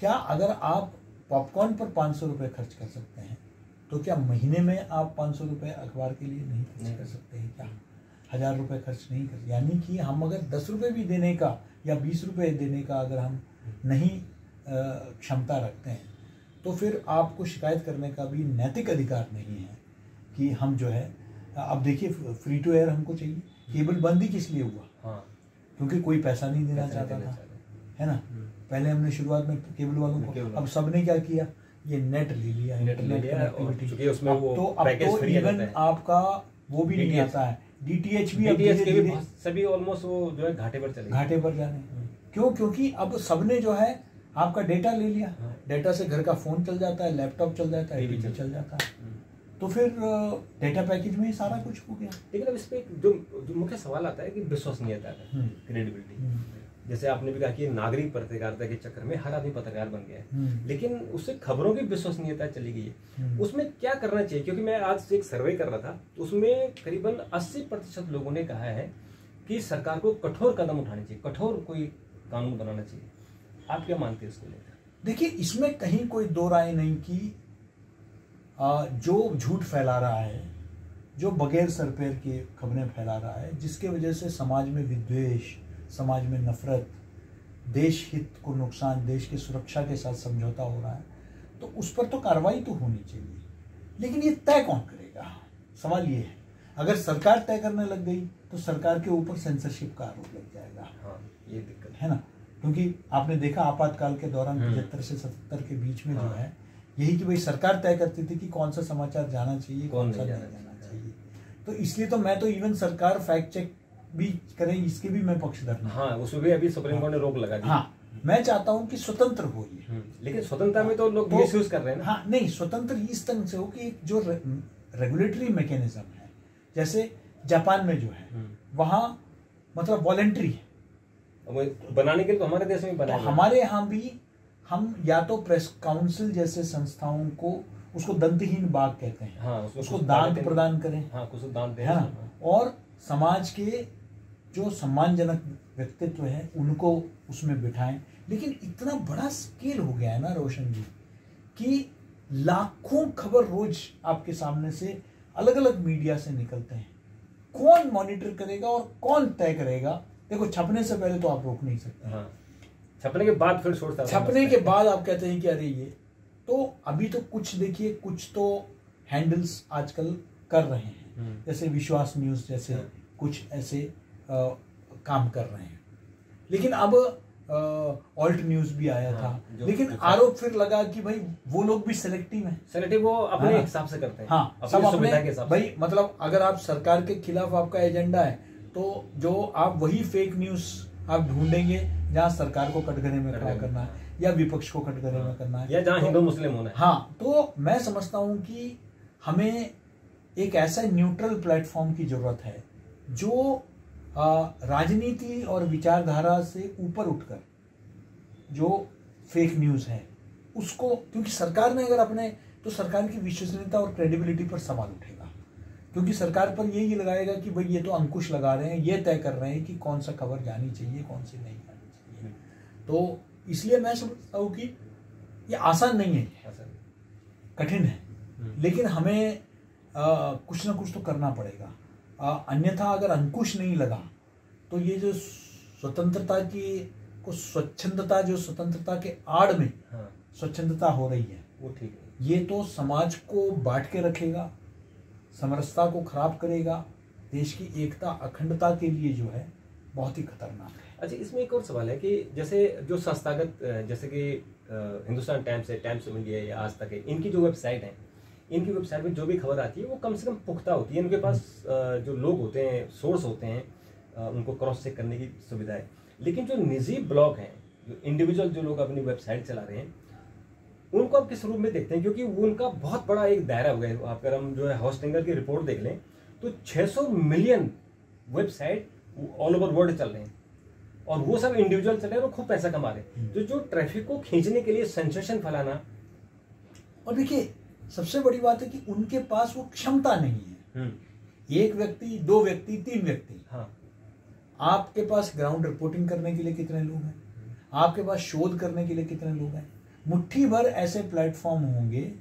क्या अगर आप पॉपकॉर्न पर 500 रुपये खर्च कर सकते हैं, तो क्या महीने में आप 500 रुपये अखबार के लिए नहीं खर्च कर सकते हैं? क्या 1000 रुपये खर्च नहीं कर? यानी कि हम अगर 10 रुपये भी देने का या 20 रुपये देने का अगर हम नहीं क्षमता रखते हैं, तो फिर आपको शिकायत करने का भी नैतिक अधिकार नहीं है कि हम जो है। अब देखिए, फ्री टू एयर हमको चाहिए। केबल बंद ही किस लिए हुआ?
हाँ,
क्योंकि कोई पैसा नहीं देना चाहता था, है ना। पहले हमने शुरुआत में केबल वालों को, अब सबने क्या किया, ये नेट ले लिया, इंटरनेट कनेक्टिविटी।
उसमें वो
तो अब तो इवन आपका वो भी नहीं आता है, DTH भी अब
सभी ऑलमोस्ट वो जो है घाटे पर
जाने। क्यों? क्योंकि अब सबने जो है आपका डेटा ले लिया। डेटा से घर का फोन चल जाता है, लैपटॉप चल जाता है, टीवी चल जाता है। तो फिर डेटा पैकेज में ही सारा कुछ हो गया।
लेकिन अब इस पे जो मुख्य सवाल आता है कि विश्वसनीयता का, क्रेडिबिलिटी। जैसे आपने भी कहा कि नागरिक पत्रकारिता के चक्कर में हर आदमी पत्रकार बन गया है, लेकिन उससे खबरों की विश्वसनीयता चली गई है। उसमें क्या करना चाहिए? क्योंकि मैं आज एक सर्वे कर रहा था, उसमें करीबन 80% लोगों ने कहा है कि सरकार को कठोर कदम उठाने चाहिए, कठोर कोई कानून बनाना चाहिए। आप क्या मानते हैं इसको लेकर?
देखिए, इसमें कहीं कोई दो राय नहीं कि जो झूठ फैला रहा है, जो बगैर सर पैर के खबरें फैला रहा है, जिसके वजह से समाज में विद्वेष, समाज में नफरत, देश हित को नुकसान, देश की सुरक्षा के साथ समझौता हो रहा है, तो उस पर तो कार्रवाई तो होनी चाहिए। लेकिन ये तय कौन करेगा? सवाल ये है। अगर सरकार तय करने लग गई तो सरकार के ऊपर सेंसरशिप का आरोप लग जाएगा।
हाँ, ये दिक्कत
है ना। क्योंकि आपने देखा आपातकाल के दौरान 75 से 77 के बीच में जो है यही कि भाई सरकार तय करती थी कि कौन सा समाचार जाना चाहिए, कौन सा नहीं जाना चाहिए। तो इसलिए तो मैं तो इवन सरकार फैक्ट चेक भी करे, इसके भी मैं पक्षधर हूं।
हाँ, उसमें भी अभी सुप्रीम कोर्ट ने रोक लगा दी।
हाँ, मैं चाहता हूं कि स्वतंत्र हो ये।
लेकिन स्वतंत्रता में तो लोग मिसयूज कर रहे हैं ना।
हाँ, नहीं, स्वतंत्र इस तरह से हो कि जो रेगुलेटरी मैकेनिज्म है, जैसे जापान में जो है वहां मतलब वॉलेंट्री है
बनाने के लिए, तो हमारे देश में बना,
तो हमारे यहाँ भी हम या तो प्रेस काउंसिल जैसे संस्थाओं को, उसको दंतहीन बाघ कहते हैं,
हाँ,
उसको दांत प्रदान करें,
हाँ, कुछ दांत दें,
है ना, और समाज के जो सम्मानजनक व्यक्तित्व है उनको उसमें बिठाएं। लेकिन इतना बड़ा स्केल हो गया है ना रोशन जी, कि लाखों खबर रोज आपके सामने से अलग अलग मीडिया से निकलते हैं। कौन मॉनिटर करेगा और कौन तय करेगा? देखो, छपने से पहले तो आप रोक नहीं सकते।
हाँ, छपने के बाद फिर सोचता,
छपने के बाद आप कहते हैं कि अरे ये तो अभी तो कुछ देखिए, कुछ तो हैंडल्स आजकल कर रहे हैं, जैसे विश्वास न्यूज जैसे कुछ ऐसे काम कर रहे हैं। लेकिन अब ऑल्ट न्यूज भी आया
हाँ,
था, लेकिन आरोप फिर लगा कि भाई वो लोग भी सेलेक्टिव हैं।
सेलेक्टिव वो अपने हिसाब से करते हैं,
हाँ, सब अपने
सुविधा के हिसाब से।
भाई मतलब अगर आप सरकार के खिलाफ आपका एजेंडा है तो जो आप वही फेक न्यूज आप ढूंढेंगे जहाँ सरकार को कटघरे में खड़ा करना है या विपक्ष को कटघरे में करना है
या जहाँ हिंदू मुस्लिम होना है।
हाँ, तो मैं समझता हूँ कि हमें एक ऐसा न्यूट्रल प्लेटफॉर्म की जरूरत है जो राजनीति और विचारधारा से ऊपर उठकर जो फेक न्यूज है उसको, क्योंकि सरकार ने अगर अपने, तो सरकार की विश्वसनीयता और क्रेडिबिलिटी पर सवाल उठेगा, क्योंकि सरकार पर यही लगाएगा कि भाई ये तो अंकुश लगा रहे हैं, ये तय कर रहे हैं कि कौन सा खबर जानी चाहिए कौन सी नहीं जानी चाहिए। तो इसलिए मैं समझता हूँ कि ये आसान नहीं है, कठिन है, लेकिन हमें कुछ ना कुछ तो करना पड़ेगा। अन्यथा अगर अंकुश नहीं लगा तो ये जो स्वतंत्रता की को स्वच्छंदता, जो स्वतंत्रता के आड़ में स्वच्छंदता हो रही है
वो ठीक है,
ये तो समाज को बांट के रखेगा, समरसता को खराब करेगा, देश की एकता अखंडता के लिए जो है बहुत ही खतरनाक है।
अच्छा, इसमें एक और सवाल है कि जैसे जो संस्थागत, जैसे कि हिंदुस्तान टाइम्स है, टाइम्स ऑफ इंडिया या आज तक है, इनकी जो वेबसाइट है, इनकी वेबसाइट में जो भी खबर आती है वो कम से कम पुख्ता होती है, इनके पास जो लोग होते हैं, सोर्स होते हैं, उनको क्रॉस चेक करने की सुविधा है। लेकिन जो निजी ब्लॉग हैं, जो इंडिविजुअल जो लोग अपनी वेबसाइट चला रहे हैं, उनको आप किस रूप में देखते हैं? क्योंकि वो उनका बहुत बड़ा एक दायरा हो गया। अगर हम जो है हॉस्टिंगर की रिपोर्ट देख लें तो 600 million website all over world चल रहे हैं और वो सब इंडिविजुअल चल रहे हैं और खूब पैसा कमा रहे हैं, जो ट्रैफिक को खींचने के लिए सेंसेशन फैलाना।
और देखिए सबसे बड़ी बात है कि उनके पास वो क्षमता नहीं है। एक व्यक्ति, दो व्यक्ति, तीन व्यक्ति।
हाँ,
आपके पास ग्राउंड रिपोर्टिंग करने के लिए कितने लोग हैं, आपके पास शोध करने के लिए कितने लोग हैं। मुट्ठी भर ऐसे प्लेटफॉर्म होंगे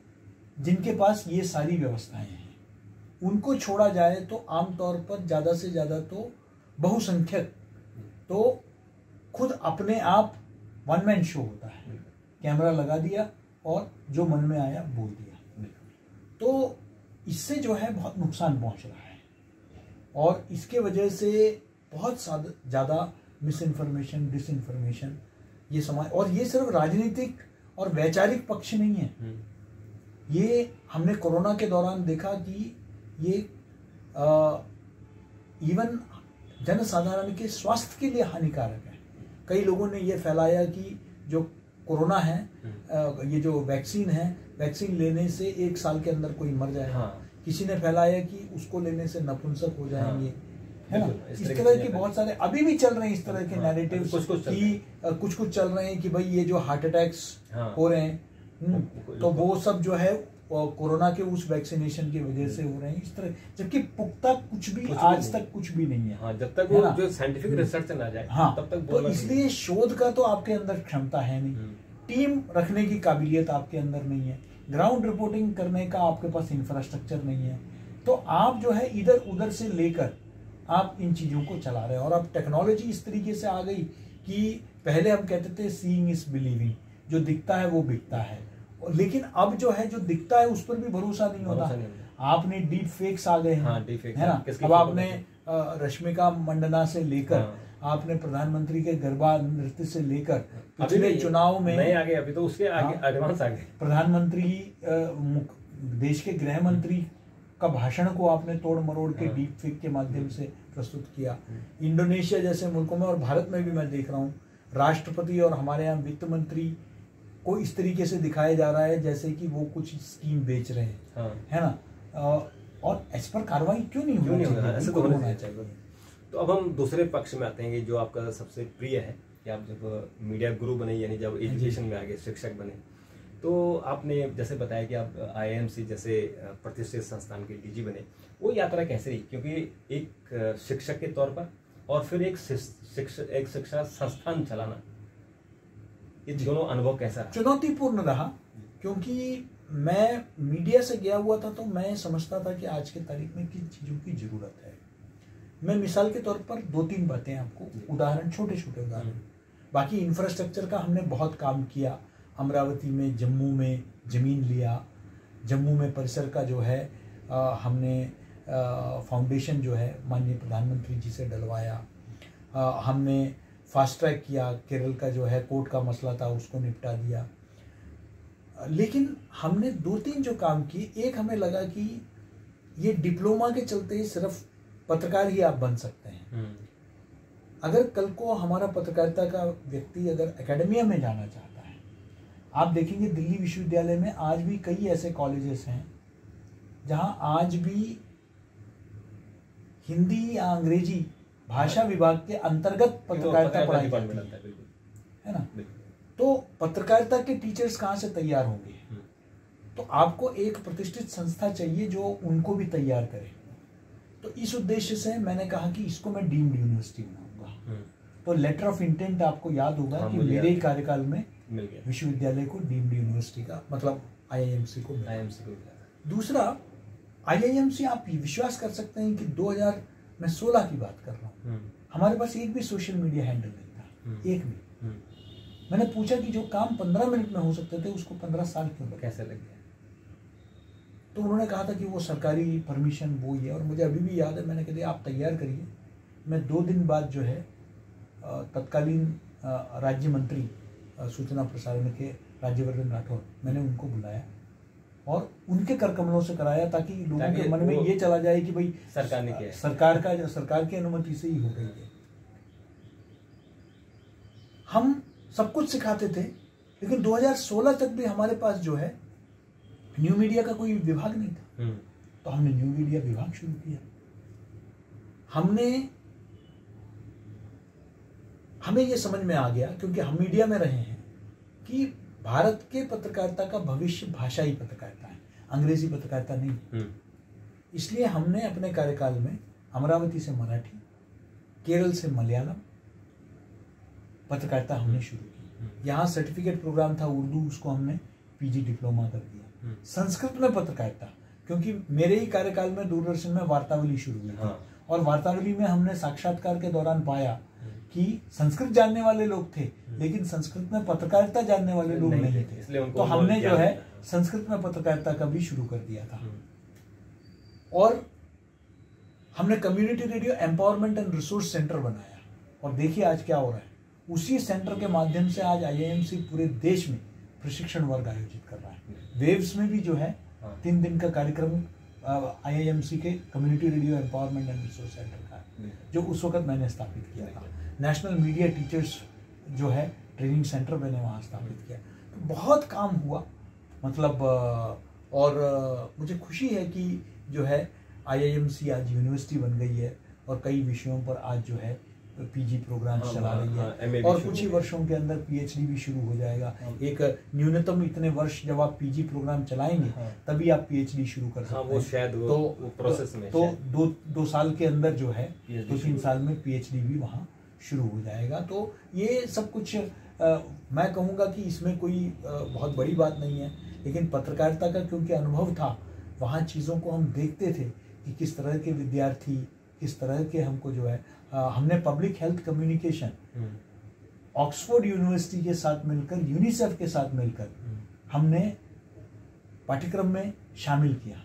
जिनके पास ये सारी व्यवस्थाएं हैं, उनको छोड़ा जाए तो आमतौर पर ज्यादा से ज्यादा तो बहुसंख्यक तो खुद अपने आप वन मैन शो होता है, कैमरा लगा दिया और जो मन में आया बोल दिया। तो इससे जो है बहुत नुकसान पहुंच रहा है और इसके वजह से बहुत ज़्यादा मिस इन्फॉर्मेशन, डिस इन्फॉर्मेशन ये समाज, और ये सिर्फ राजनीतिक और वैचारिक पक्ष नहीं है। ये हमने कोरोना के दौरान देखा कि ये इवन जनसाधारण के स्वास्थ्य के लिए हानिकारक है। कई लोगों ने ये फैलाया कि जो कोरोना है, ये जो वैक्सीन है, वैक्सीन लेने से 1 साल के अंदर कोई मर जाएगा। किसी ने फैलाया कि उसको लेने से नपुंसक हो जाएंगे, है ना। इस तरह के बहुत सारे अभी भी चल रहे हैं, इस तरह के नैरेटिव्स कि कुछ चल रहे हैं कि भाई ये जो हार्ट अटैक्स हो रहे हैं तो वो सब जो है कोरोना के उस वैक्सीनेशन की वजह से हो रहे हैं, इस तरह। जबकि पुख्ता कुछ भी आज तक कुछ भी नहीं है।
जब तक वो जो साइंटिफिक रिसर्च ना जाए तब तक
तो इसलिए शोध का तो आपके अंदर क्षमता है नहीं, टीम रखने की काबिलियत आपके अंदर नहीं है, ग्राउंड रिपोर्टिंग करने का आपके पास इंफ्रास्ट्रक्चर नहीं है। तो आप जो है इधर उधर से लेकर आप इन चीजों को चला रहे हैं। और अब टेक्नोलॉजी इस तरीके से आ गई कि पहले हम कहते थे सीइंग इज बिलीविंग, जो दिखता है वो बिकता है, लेकिन अब जो है जो दिखता है उस पर भी भरोसा नहीं होता। आपने डीप फेक्स आ गए हैं, है ना। अब आपने रश्मिका मंडना से लेकर आपने प्रधानमंत्री के गरबा नृत्य से लेकर पिछले चुनाव में
नहीं आगे, अभी तो उसके आगे एडवांस आ गए।
प्रधानमंत्री देश के गृह मंत्री का भाषण को आपने तोड़ मरोड़ के डीप फेक के माध्यम से प्रस्तुत किया। इंडोनेशिया जैसे मुल्कों में और भारत में भी मैं देख रहा हूँ, राष्ट्रपति और हमारे यहाँ वित्त मंत्री को इस तरीके से दिखाया जा रहा है जैसे कि वो कुछ स्कीम बेच रहे हैं, है ना। और इस पर कार्रवाई क्यों नहीं होना चाहिए।
तो अब हम दूसरे पक्ष में आते हैं कि जो आपका सबसे प्रिय है कि आप जब मीडिया गुरु बने, यानी जब एजुकेशन में आगे शिक्षक बने, तो आपने जैसे बताया कि आप IIMC जैसे प्रतिष्ठित संस्थान के DG बने। वो यात्रा कैसे रही? क्योंकि एक शिक्षक के तौर पर और फिर एक शिक्षा संस्थान चलाना, ये दोनों अनुभव कैसा रहा?
चुनौतीपूर्ण रहा, क्योंकि मैं मीडिया से गया हुआ था तो मैं समझता था कि आज के तारीख में किन चीज़ों की ज़रूरत है। मैं मिसाल के तौर पर 2-3 बातें आपको उदाहरण, छोटे छोटे उदाहरण, बाकी इंफ्रास्ट्रक्चर का हमने बहुत काम किया। अमरावती में, जम्मू में ज़मीन लिया, जम्मू में परिसर का जो है हमने फाउंडेशन जो है माननीय प्रधानमंत्री जी से डलवाया। हमने फास्ट ट्रैक किया, केरल का जो है कोर्ट का मसला था उसको निपटा दिया। लेकिन हमने 2-3 जो काम किए, एक हमें लगा कि ये डिप्लोमा के चलते सिर्फ पत्रकार ही आप बन सकते हैं। अगर कल को हमारा पत्रकारिता का व्यक्ति अगर एकेडमिया में जाना चाहता है, आप देखेंगे दिल्ली विश्वविद्यालय में आज भी कई ऐसे कॉलेजेस हैं जहां आज भी हिंदी या अंग्रेजी भाषा विभाग के अंतर्गत पत्रकारिता पढ़ाई जाती है ना। तो पत्रकारिता के टीचर्स कहाँ से तैयार होंगे? तो आपको एक प्रतिष्ठित संस्था चाहिए जो उनको भी तैयार करे। तो इस उद्देश्य से मैंने कहा कि इसको मैं डीम्ड यूनिवर्सिटी बनाऊंगा। तो लेटर ऑफ इंटेंट आपको याद होगा कि मेरे ही कार्यकाल में विश्वविद्यालय को डीम्ड यूनिवर्सिटी का मतलब IIMC को मिला। दूसरा, IIMC आप विश्वास कर सकते हैं कि 2016 की बात कर रहा हूँ, हमारे पास एक भी सोशल मीडिया हैंडल नहीं था, एक भी। मैंने पूछा कि जो काम 15 मिनट में हो सकते थे उसको 15 साल क्यों लगे,
कैसे लग गया?
तो उन्होंने कहा था कि वो सरकारी परमिशन वो ही है। और मुझे अभी भी याद है, मैंने कह दिया आप तैयार करिए। मैं 2 दिन बाद जो है तत्कालीन राज्य मंत्री सूचना प्रसारण के राज्यवर्धन राठौर, मैंने उनको बुलाया और उनके कर कमलों से कराया ताकि लोगों के मन में ये चला जाए कि भाई
सरकार ने किया,
सरकार की अनुमति से ही हो गई है। हम सब कुछ सिखाते थे, लेकिन 2016 तक भी हमारे पास जो है न्यू मीडिया का कोई विभाग नहीं था। तो हमने न्यू मीडिया विभाग शुरू किया। हमें ये समझ में आ गया, क्योंकि हम मीडिया में रहे हैं, कि भारत के पत्रकारिता का भविष्य भाषाई पत्रकारिता है, अंग्रेजी पत्रकारिता नहीं। इसलिए हमने अपने कार्यकाल में अमरावती से मराठी, केरल से मलयालम पत्रकारिता हमने शुरू की। यहाँ सर्टिफिकेट प्रोग्राम था उर्दू, उसको हमने PG डिप्लोमा कर दिया। संस्कृत में पत्रकारिता, क्योंकि मेरे ही कार्यकाल में दूरदर्शन में वार्तावली शुरू हुई थी, और वार्तावली में हमने साक्षात्कार के दौरान पाया कि संस्कृत जानने वाले लोग थे, लेकिन संस्कृत में पत्रकारिता जानने वाले लोग नहीं थे। तो हमने जो है संस्कृत में पत्रकारिता का भी शुरू कर दिया था। और हमने community radio empowerment and resource centre बनाया, और देखिए आज क्या हो रहा है। उसी सेंटर के माध्यम से आज IIMC पूरे देश में प्रशिक्षण वर्ग आयोजित कर रहा है। वेव्स में भी जो है 3 दिन का कार्यक्रम IIMC के community radio empowerment and resource centre का, जो उस वक्त मैंने स्थापित किया था। नेशनल मीडिया टीचर्स जो है ट्रेनिंग सेंटर मैंने वहाँ स्थापित किया। तो बहुत काम हुआ, मतलब और मुझे खुशी है कि जो है IIMC आज यूनिवर्सिटी बन गई है, और कई विषयों पर आज जो है PG प्रोग्राम चला रही है, और कुछ ही वर्षों के अंदर PhD भी शुरू हो जाएगा। एक न्यूनतम इतने वर्ष जब आप PG प्रोग्राम चलाएंगे तभी आप PhD शुरू कर सकते हैं।
वो शायद वो प्रोसेस में
तो 2 साल के अंदर जो है 2-3 साल में PhD भी वहाँ शुरू हो जाएगा। तो ये सब कुछ मैं कहूँगा कि इसमें कोई बहुत बड़ी बात नहीं है, लेकिन पत्रकारिता का क्योंकि अनुभव था, वहाँ चीज़ों को हम देखते थे कि किस तरह के विद्यार्थी, किस तरह के हमको जो है हमने public health communication Oxford university के साथ मिलकर, यूनिसेफ के साथ मिलकर हमने पाठ्यक्रम में शामिल किया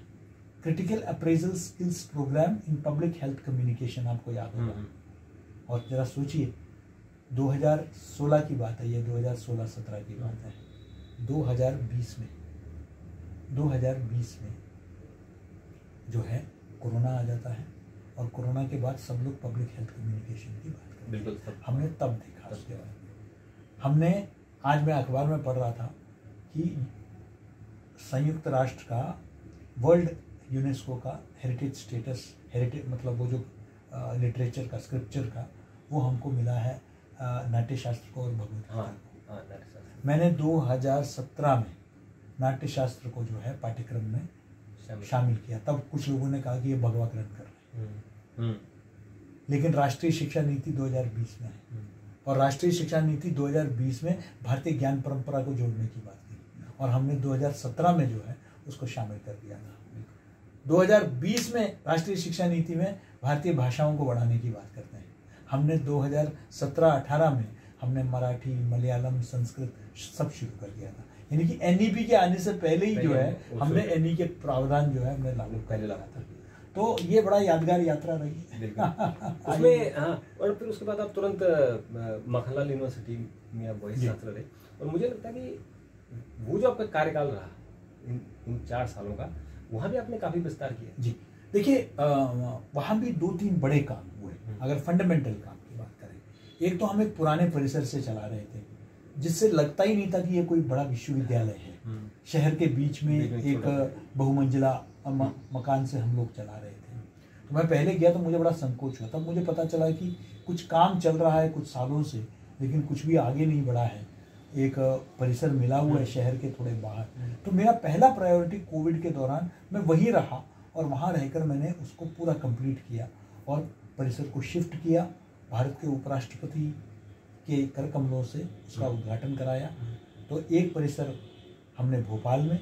critical appraisal skills program in public health communication, आपको याद होगा। और जरा सोचिए 2016 की बात है, ये 2016-17 की बात है। 2020 में जो है कोरोना आ जाता है, और कोरोना के बाद सब लोग पब्लिक हेल्थ कम्युनिकेशन की बात करते हैं।
बिल्कुल,
हमने तब देखा उसके बाद। हमने आज मैं अखबार में पढ़ रहा था कि संयुक्त राष्ट्र का वर्ल्ड यूनेस्को का हेरिटेज स्टेटस, हेरिटेज मतलब वो जो लिटरेचर का, स्क्रिप्चर का, वो हमको मिला है नाट्यशास्त्र को और भगवत गीता को। मैंने 2017 में नाट्यशास्त्र को जो है पाठ्यक्रम में शामिल किया। तब कुछ लोगों ने कहा कि ये भगवाकरण कर रहे हैं, लेकिन राष्ट्रीय शिक्षा नीति 2020 में है, और राष्ट्रीय शिक्षा नीति 2020 में भारतीय ज्ञान परंपरा को जोड़ने की बात की, और हमने 2017 में जो है उसको शामिल कर दिया था। 2020 में राष्ट्रीय शिक्षा नीति में भारतीय भाषाओं को बढ़ाने की बात करते हैं। हमने 2017-18 में हमने मराठी, मलयालम, संस्कृत सब शुरू कर दिया था। यानी कि NEP के आने से पहले ही जो है हमने NE के प्रावधान जो है हमने लागू कर लिया था। तो ये बड़ा यादगार यात्रा रही है।
बिल्कुल। उसमें हाँ, और फिर उसके बाद आप तुरंत मखनलाल यूनिवर्सिटी में आप वाइस चांसलर रहे, और मुझे लगता है कि वो जो आपका कार्यकाल रहा इन 4 सालों का, वहाँ भी आपने काफ़ी विस्तार किया।
जी देखिए, वहाँ भी 2-3 बड़े काम हुए। अगर फंडामेंटल काम की बात करें, एक तो हम एक पुराने परिसर से चला रहे थे जिससे लगता ही नहीं था कि ये कोई बड़ा विश्वविद्यालय है। शहर के बीच में एक बहुमंजिला मकान से हम लोग चला रहे थे। तो मैं पहले गया तो मुझे बड़ा संकोच हुआ, तब मुझे पता चला कि कुछ काम चल रहा है कुछ सालों से, लेकिन कुछ भी आगे नहीं बढ़ा है। एक परिसर मिला हुआ है शहर के थोड़े बाहर। तो मेरा पहला प्रायोरिटी कोविड के दौरान मैं वहीं रहा, और वहाँ रहकर मैंने उसको पूरा कंप्लीट किया और परिसर को शिफ्ट किया। भारत के उपराष्ट्रपति के कर कमलों से उसका उद्घाटन कराया। तो एक परिसर हमने भोपाल में,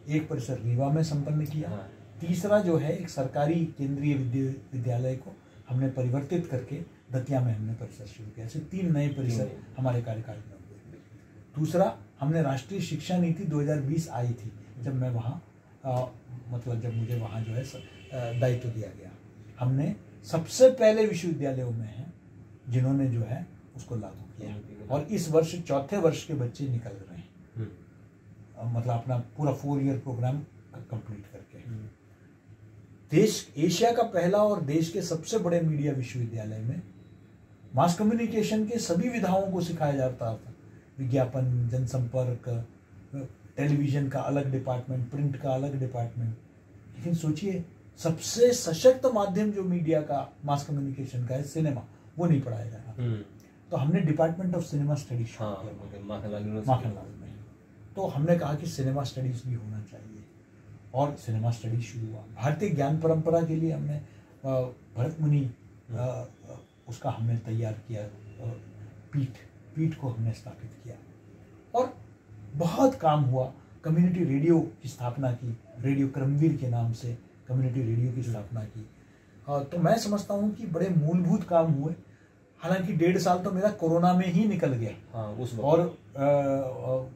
एक परिसर रीवा में संपन्न किया, तीसरा जो है एक सरकारी केंद्रीय विद्यालय को हमने परिवर्तित करके दतिया में हमने परिसर शुरू किया। ऐसे 3 नए परिसर हमारे कार्यकाल में हुए। दूसरा, हमने राष्ट्रीय शिक्षा नीति 2020 आई थी जब मैं वहाँ मतलब जब मुझे वहाँ जो है दायित्व दिया गया, हमने सबसे पहले विश्वविद्यालयों में हैं जिन्होंने जो है उसको लागू किया। और इस वर्ष 4थे वर्ष के बच्चे निकल रहे हैं, मतलब अपना पूरा 4 ईयर प्रोग्राम कंप्लीट करके। देश, एशिया का पहला और देश के सबसे बड़े मीडिया विश्वविद्यालय में मास कम्युनिकेशन के सभी विधाओं को सिखाया जाता था। विज्ञापन, जनसंपर्क, टेलीविजन का अलग डिपार्टमेंट, प्रिंट का अलग डिपार्टमेंट। लेकिन सोचिए, सबसे सशक्त माध्यम जो मीडिया का, मास कम्युनिकेशन का है, सिनेमा, वो नहीं पढ़ाया जा रहा। तो हमने डिपार्टमेंट ऑफ सिनेमा स्टडीज किया माखनलाल में। तो हमने कहा कि सिनेमा स्टडीज भी होना चाहिए, और सिनेमा स्टडीज शुरू हुआ। भारतीय ज्ञान परंपरा के लिए हमने भरत मुनि उसका हमने तैयार किया, पीठ को हमने स्थापित किया, और बहुत काम हुआ। कम्युनिटी रेडियो की स्थापना की, रेडियो क्रमवीर के नाम से कम्युनिटी रेडियो की स्थापना की। तो मैं समझता हूँ कि बड़े मूलभूत काम हुए। हालांकि 1.5 साल तो मेरा कोरोना में ही निकल गया,
उस
और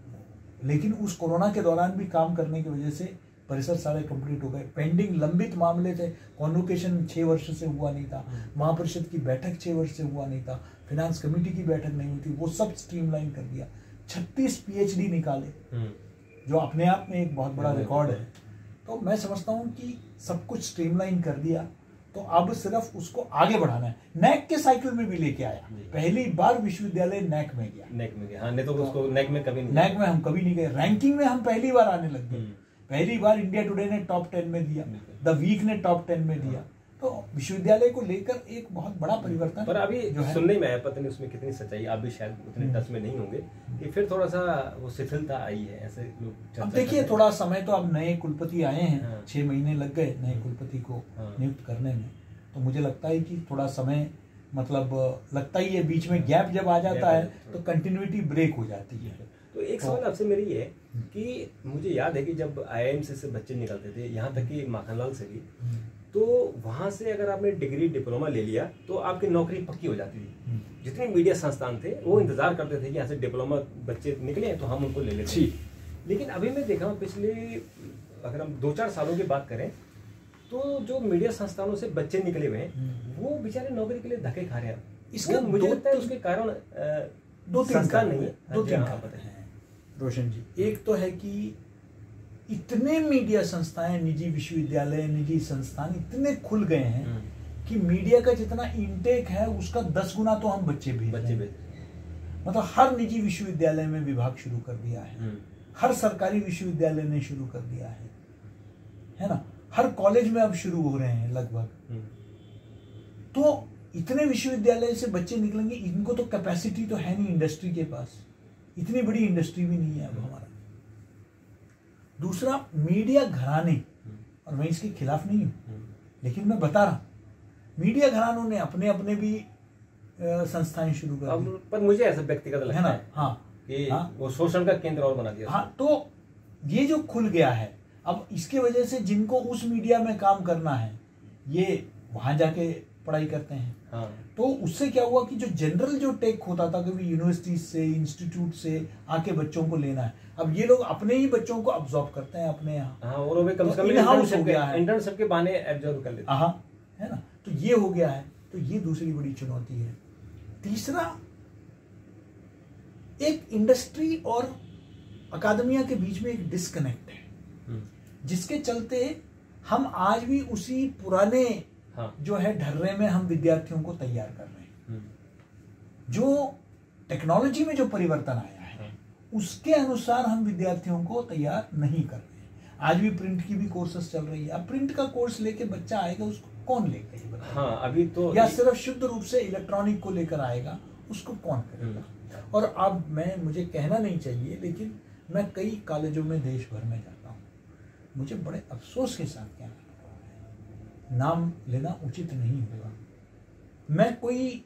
लेकिन उस कोरोना के दौरान भी काम करने की वजह से परिसर सारे कंप्लीट हो गए। पेंडिंग लंबित मामले थे, कॉन्वोकेशन 6 वर्ष से हुआ नहीं था, महापरिषद की बैठक 6 वर्ष से हुआ नहीं था, फिनांस कमेटी की बैठक नहीं हुई थी, वो सब स्ट्रीमलाइन कर दिया। 36 PhD निकाले, जो अपने आप में एक बहुत बड़ा रिकॉर्ड है। तो मैं समझता हूँ कि सब कुछ स्ट्रीमलाइन कर दिया, तो अब सिर्फ उसको आगे बढ़ाना है। नैक के साइकिल में भी लेके आया, पहली बार विश्वविद्यालय नैक में गया।
हाँ, नहीं तो उसको नैक में कभी नहीं,
नैक में हम कभी नहीं गए। रैंकिंग में हम पहली बार आने लग गए। पहली बार इंडिया टुडे ने टॉप 10 में दिया, द वीक ने टॉप 10 में दिया। तो विश्वविद्यालय को लेकर एक बहुत बड़ा परिवर्तन।
पर अभी जो सुनने में आया, पता नहीं उसमें कितनी सच्चाई, आप भी शायद उतने टच में नहीं होंगे, कि फिर थोड़ा सा वो शिथिलता आई है, ऐसे लोग।
अब देखिए, थोड़ा समय तो अब नए कुलपति आए हैं, 6 महीने लग गए नए कुलपति को नियुक्त करने में। तो मुझे लगता है कि थोड़ा समय, मतलब लगता ही है, बीच में गैप जब आ जाता है तो कंटिन्यूटी ब्रेक हो जाती है।
तो एक सवाल आपसे मेरी ये है कि मुझे याद है कि जब IIM से बच्चे निकलते थे, यहाँ तक कि माखनलाल से भी, तो वहाँ से अगर आपने डिग्री डिप्लोमा ले लिया तो आपकी नौकरी पक्की हो जाती थी। जितने मीडिया संस्थान थे वो इंतजार करते थे कि यहाँ से डिप्लोमा बच्चे निकले तो हम उनको ले लेते हैं। लेकिन अभी मैं देखा हूँ, पिछले अगर हम 2-4 सालों की बात करें, तो जो मीडिया संस्थानों से बच्चे निकले हुए हैं वो बेचारे नौकरी के लिए धक्के खा रहे हैं। इसका मुझे लगता है उसके कारण
2-3 कारण
नहीं है।
2-3 कारण हैं रोशन जी। एक तो है कि इतने मीडिया संस्थाएं, निजी विश्वविद्यालय, निजी संस्थान इतने खुल गए हैं कि मीडिया का जितना इनटेक है उसका 10 गुना तो हम बच्चे भेज रहे हैं। मतलब हर निजी विश्वविद्यालय में विभाग शुरू कर दिया है, हर सरकारी विश्वविद्यालय ने शुरू कर दिया है ना, हर कॉलेज में अब शुरू हो रहे हैं लगभग। तो इतने विश्वविद्यालय से बच्चे निकलेंगे, इनको तो कैपेसिटी तो है नहीं इंडस्ट्री के पास, इतनी बड़ी इंडस्ट्री भी नहीं है अब हमारा। दूसरा, मीडिया घराने, और मैं इसके खिलाफ नहीं हूं, लेकिन मैं बता रहा, मीडिया घरानों ने अपने अपने भी संस्थाएं शुरू कर दी।
पर मुझे ऐसा व्यक्तिगत लगता है ना,
हाँ,
कि वो शोषण का केंद्र और बना दिया।
हाँ, तो ये जो खुल गया है अब, इसके वजह से जिनको उस मीडिया में काम करना है, ये वहां जाके पढ़ाई करते हैं।
हाँ।
तो उससे क्या हुआ कि जो जनरल जो टेक होता था कि यूनिवर्सिटी से, इंस्टीट्यूट से आके बच्चों को लेना है, अब ये लोग अपने ही बच्चों को अब्जॉर्ब करते हैं अपने यहाँ।
हाँ, और वो भी कम से कम इंटर्नशिप के बहाने एब्जॉर्ब कर लेते हैं।
हाँ, है ना। तो ये हो गया है, तो ये दूसरी बड़ी चुनौती है। तीसरा, एक इंडस्ट्री और अकादमिया के बीच में एक डिस्कनेक्ट है, जिसके चलते हम आज भी उसी पुराने जो है ढर्रे में हम विद्यार्थियों को तैयार कर रहे हैं। जो टेक्नोलॉजी में जो परिवर्तन आया है उसके अनुसार हम विद्यार्थियों को तैयार नहीं कर रहे हैं। आज भी प्रिंट की भी कोर्सेस चल रही है। अब प्रिंट का कोर्स लेके बच्चा आएगा, उसको कौन लेगा ये बताइए?
हाँ, अभी तो
या सिर्फ शुद्ध रूप से इलेक्ट्रॉनिक को लेकर आएगा, उसको कौन करेगा? और अब मुझे कहना नहीं चाहिए, लेकिन मैं कई कॉलेजों में देश भर में जाता हूँ, मुझे बड़े अफसोस के साथ कहना पड़ रहा है, नाम लेना उचित नहीं होगा, मैं कोई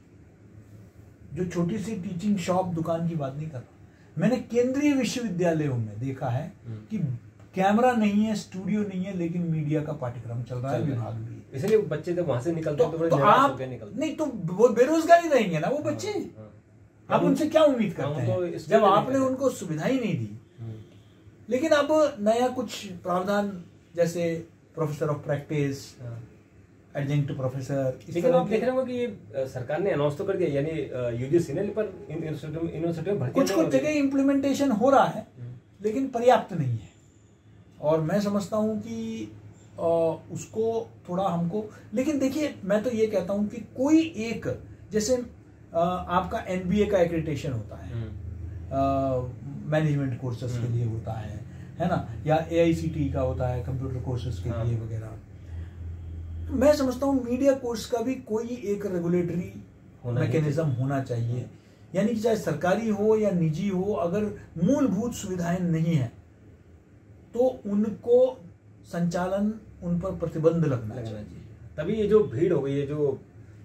जो छोटी सी टीचिंग शॉप दुकान की बात नहीं कर रहा, मैंने केंद्रीय विश्वविद्यालयों में देखा है कि कैमरा नहीं है, स्टूडियो नहीं है, लेकिन मीडिया का पाठ्यक्रम चल रहा है, विभाग भी।
इसलिए बच्चे जब वहां से निकलते हैं तो
आप नहीं तो वो बेरोजगार ही रहेंगे ना वो बच्चे। आप उनसे क्या उम्मीद करते हैं जब आपने उनको सुविधा ही नहीं दी? लेकिन अब नया कुछ प्रावधान, जैसे professor of practice, adjunct professor,
लेकिन आप देख रहे हो कि ये सरकार ने अनाउंस तो कर दिया, यानी यूजीसी ने, पर यूनिवर्सिटी में भर्ती
कुछ जगह इम्प्लीमेंटेशन हो रहा है, लेकिन पर्याप्त नहीं है। और मैं समझता हूं कि उसको थोड़ा हमको, लेकिन देखिए मैं तो ये कहता हूं कि कोई एक, जैसे आपका एनबीए का एक्रेडिटेशन होता है, मैनेजमेंट कोर्सेज के लिए होता है ना, या एआईसीटी का होता है कंप्यूटर कोर्सेज के लिए वगैरह। मैं समझता हूँ मीडिया कोर्स का भी कोई एक रेगुलेटरी मैकेनिज्म होना चाहिए, यानी कि चाहे सरकारी हो या निजी हो, अगर मूलभूत सुविधाएं नहीं है तो उनको संचालन, उन पर प्रतिबंध लगना चाहिए।
तभी ये जो भीड़ हो गई है,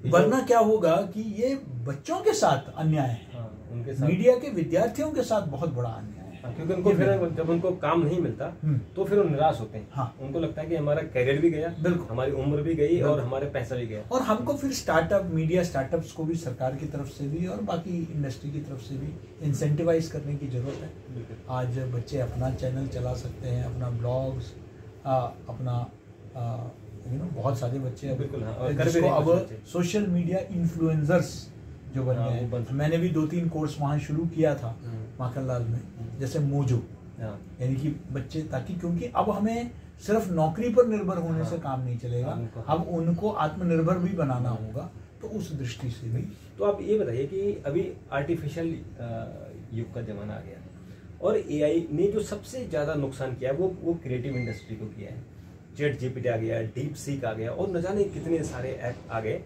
वरना क्या होगा कि ये बच्चों के साथ अन्याय है,
उनके साथ,
मीडिया के विद्यार्थियों के साथ बहुत बड़ा अन्याय है।
क्योंकि उनको फिर जब उनको काम नहीं मिलता तो फिर वो निराश होते हैं।
हाँ,
उनको लगता है कि हमारा कैरियर भी गया, बिल्कुल, हमारी उम्र भी गई और हमारे पैसा भी गया।
और हमको फिर स्टार्टअप, मीडिया स्टार्टअप्स को भी सरकार की तरफ से भी और बाकी इंडस्ट्री की तरफ से भी इंसेंटिवाइज करने की जरूरत है। आज बच्चे अपना चैनल चला सकते हैं, अपना ब्लॉग्स, अपना बहुत सारे बच्चे जिसको अब सोशल मीडिया इन्फ्लुएंसर्स जो बन गए हैं। मैंने भी 2-3 कोर्स वहाँ शुरू किया था माखनलाल में, जैसे मोजो, यानी कि बच्चे, ताकि क्योंकि अब हमें सिर्फ नौकरी पर निर्भर होने से काम नहीं चलेगा, अब उनको आत्मनिर्भर भी बनाना होगा। तो उस दृष्टि से भी।
तो आप ये बताइए कि अभी आर्टिफिशियल युग का जमाना आ गया और एआई ने जो सबसे ज्यादा नुकसान किया है वो क्रिएटिव इंडस्ट्री को किया है। चैट जीपीटी आ गया, डीप सीक आ गया और न जाने कितने सारे ऐप आ गए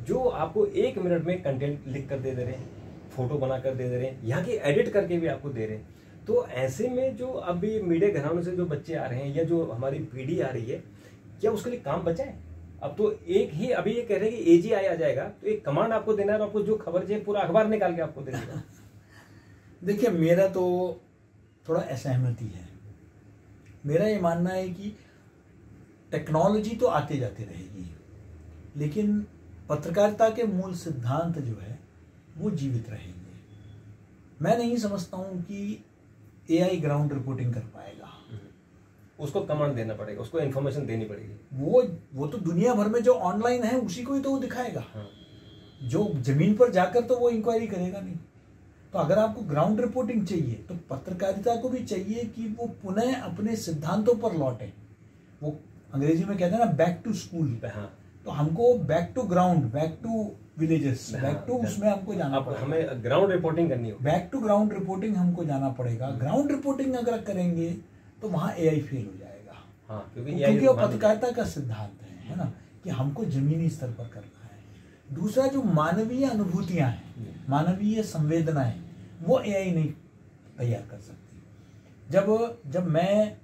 जो आपको 1 मिनट में कंटेंट लिख कर दे रहे हैं, फोटो बना कर दे रहे हैं, यहाँ की एडिट करके भी आपको दे रहे हैं। तो ऐसे में जो अभी मीडिया घरानों से जो बच्चे आ रहे हैं या जो हमारी पीढ़ी आ रही है, क्या उसके लिए काम बचा है? अब तो एक ही, अभी ये कह रहे हैं कि एजीआई आ जाएगा तो एक कमांड आपको देना है और आपको जो खबर चाहिए पूरा अखबार निकाल के आपको दे देगा।
देखिए, मेरा तो थोड़ा असहमति है। मेरा ये मानना है कि टेक्नोलॉजी तो आते जाते रहेगी, लेकिन पत्रकारिता के मूल सिद्धांत जो है वो जीवित रहेंगे। मैं नहीं समझता हूं कि एआई ग्राउंड रिपोर्टिंग कर पाएगा।
उसको कमांड देना पड़ेगा, उसको इन्फॉर्मेशन देनी पड़ेगी।
वो तो दुनिया भर में जो ऑनलाइन है उसी को ही तो वो दिखाएगा। जो जमीन पर जाकर तो वो इंक्वायरी करेगा नहीं। तो अगर आपको ग्राउंड रिपोर्टिंग चाहिए तो पत्रकारिता को भी चाहिए कि वो पुनः अपने सिद्धांतों पर लौटे। वो अंग्रेजी में कहते हैं ना, बैक टू स्कूल। तो हमको back to ground, back to villages, back to उसमें हमको जाना पड़ेगा।
हमें ग्राउंड रिपोर्टिंग करनी होगी।
बैक टू ग्राउंड रिपोर्टिंग हमको जाना पड़ेगा। ग्राउंड रिपोर्टिंग अगर करेंगे तो वहां एआई फेल हो जाएगा। क्योंकि वो पत्रकारिता का सिद्धांत है ना, कि हमको जमीनी स्तर पर करना है। दूसरा, जो मानवीय अनुभूतियां हैं, मानवीय संवेदनाएं, वो एआई नहीं तैयार कर सकती। जब मैं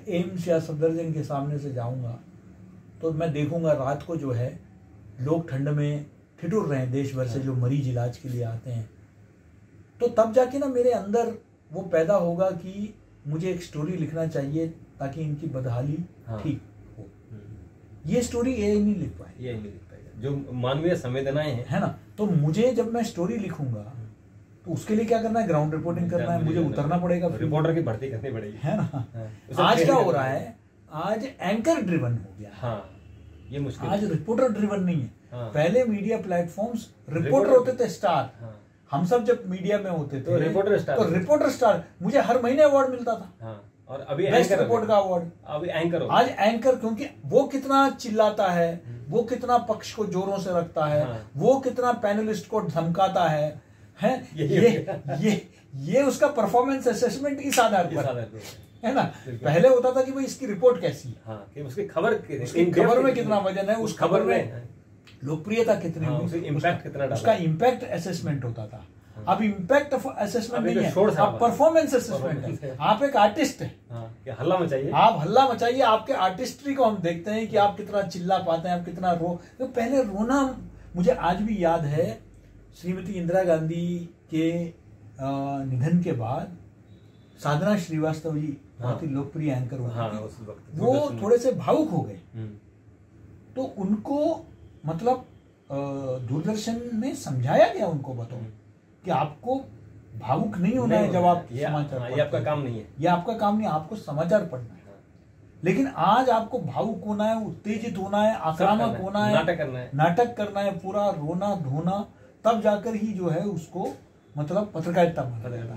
एम्स या सफदरजंग के सामने से जाऊंगा तो मैं देखूंगा रात को जो है लोग ठंड में ठिठुर रहे हैं, देश भर से जो मरीज इलाज के लिए आते हैं। तो तब जाके ना मेरे अंदर वो पैदा होगा कि मुझे एक स्टोरी लिखना चाहिए ताकि इनकी बदहाली ठीक हो। ये स्टोरी एआई नहीं लिख पाएगा।
ये नहीं लिख पाएगा, जो मानवीय संवेदनाएं हैं,
है ना। तो मुझे जब मैं स्टोरी लिखूंगा तो उसके लिए क्या करना है, ग्राउंड रिपोर्टिंग करना है, मुझे उतरना पड़ेगा,
रिपोर्टर की भर्ती करनी पड़ेगी,
है ना।
हाँ।
आज क्या हो रहा है, आज एंकर ड्रिवन हो गया।
हाँ, ये मुश्किल,
आज रिपोर्टर ड्रिवन नहीं है।
हाँ।
पहले मीडिया प्लेटफॉर्म्स रिपोर्टर होते थे स्टार।
हाँ।
हम सब जब मीडिया में होते थे
तो रिपोर्टर स्टार,
मुझे हर महीने अवार्ड मिलता था।
हाँ। और अभी
बेस्ट
एंकर
रिपोर्ट का अवार्ड,
अभी एंकर
आज एंकर, क्योंकि वो कितना चिल्लाता है, वो कितना पक्ष को जोरों से रखता है,
हाँ।
वो कितना पैनलिस्ट को धमकाता है ये उसका परफॉर्मेंस असेसमेंट इस आधार पर है ना। पहले होता था कि भाई इसकी रिपोर्ट कैसी है,
हाँ, कि उसकी खबर
में कितना वजन है, उस खबर में लोकप्रियता कितनी
हाँ,
हुई,
इम्पैक्ट कितना,
उसका इम्पैक्ट असेसमेंट होता था। अब इम्पैक्ट असेसमेंट नहीं है,
अब
परफॉर्मेंस असेसमेंट है। आप एक आर्टिस्ट है,
हल्ला मचाइए,
आप हल्ला मचाइए, आपके आर्टिस्ट्री को हम देखते हैं कि आप कितना चिल्ला पाते हैं, आप कितना रो। तो पहले रोना मुझे आज भी याद है, श्रीमती इंदिरा गांधी के निधन के बाद साधना श्रीवास्तव जी बहुत ही लोकप्रिय एंकर होती थी, वो थोड़े से भावुक हो गए। तो उनको मतलब दूरदर्शन में समझाया गया, उनको बताओ कि आपको भावुक नहीं होना है जब आप समाचार पढ़ते हैं,
ये आपका काम नहीं है,
ये आपका काम नहीं है, आपको समाचार पढ़ना है। लेकिन आज आपको भावुक होना है, उत्तेजित होना है, आक्रामक होना है, नाटक करना है, पूरा रोना धोना, तब जाकर ही जो है उसको मतलब पत्रकारिता माना जाता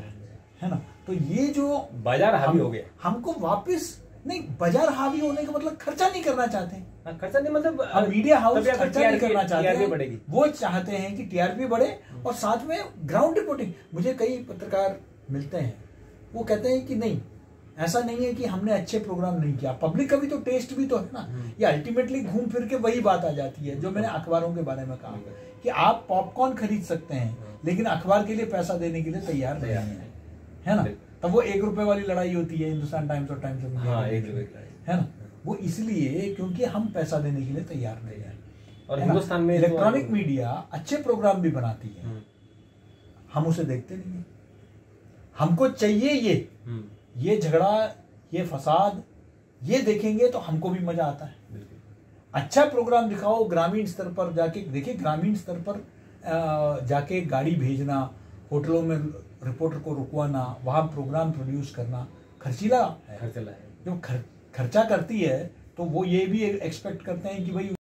है ना। तो ये जो
बाजार हावी हो गया,
हमको वापस नहीं, बाजार हावी होने का मतलब खर्चा नहीं करना चाहते,
खर्चा नहीं मतलब
मीडिया हाउस खर्चा नहीं करना चाहते हैं,
बढ़ेगी,
वो चाहते हैं कि टीआरपी बढ़े और साथ में ग्राउंड रिपोर्टिंग। मुझे कई पत्रकार मिलते हैं, वो कहते हैं कि नहीं, ऐसा नहीं है कि हमने अच्छे प्रोग्राम नहीं किया, पब्लिक का भी तो टेस्ट भी तो है ना। ये अल्टीमेटली घूम फिर के वही बात आ जाती है जो मैंने अखबारों के बारे में कहा कि आप पॉपकॉर्न खरीद सकते हैं लेकिन अखबार के लिए पैसा देने के लिए तैयार नहीं है ना। तब वो 1 रुपए वाली लड़ाई होती है हिंदुस्तान टाइम्स और टाइम्स ऑफ इंडिया, है ना। वो इसलिए क्योंकि हम पैसा देने के लिए तैयार नहीं है।
और हिंदुस्तान में
इलेक्ट्रॉनिक मीडिया अच्छे प्रोग्राम भी बनाती है, हम उसे देखते नहीं है। हमको चाहिए ये झगड़ा, ये फसाद, ये देखेंगे तो हमको भी मजा आता है। अच्छा प्रोग्राम दिखाओ, ग्रामीण स्तर पर जाके देखिए, ग्रामीण स्तर पर जाके गाड़ी भेजना, होटलों में रिपोर्टर को रुकवाना, वहां प्रोग्राम प्रोड्यूस करना खर्चीला है। जब खर्चा करती है तो वो ये भी एक्सपेक्ट करते हैं कि भाई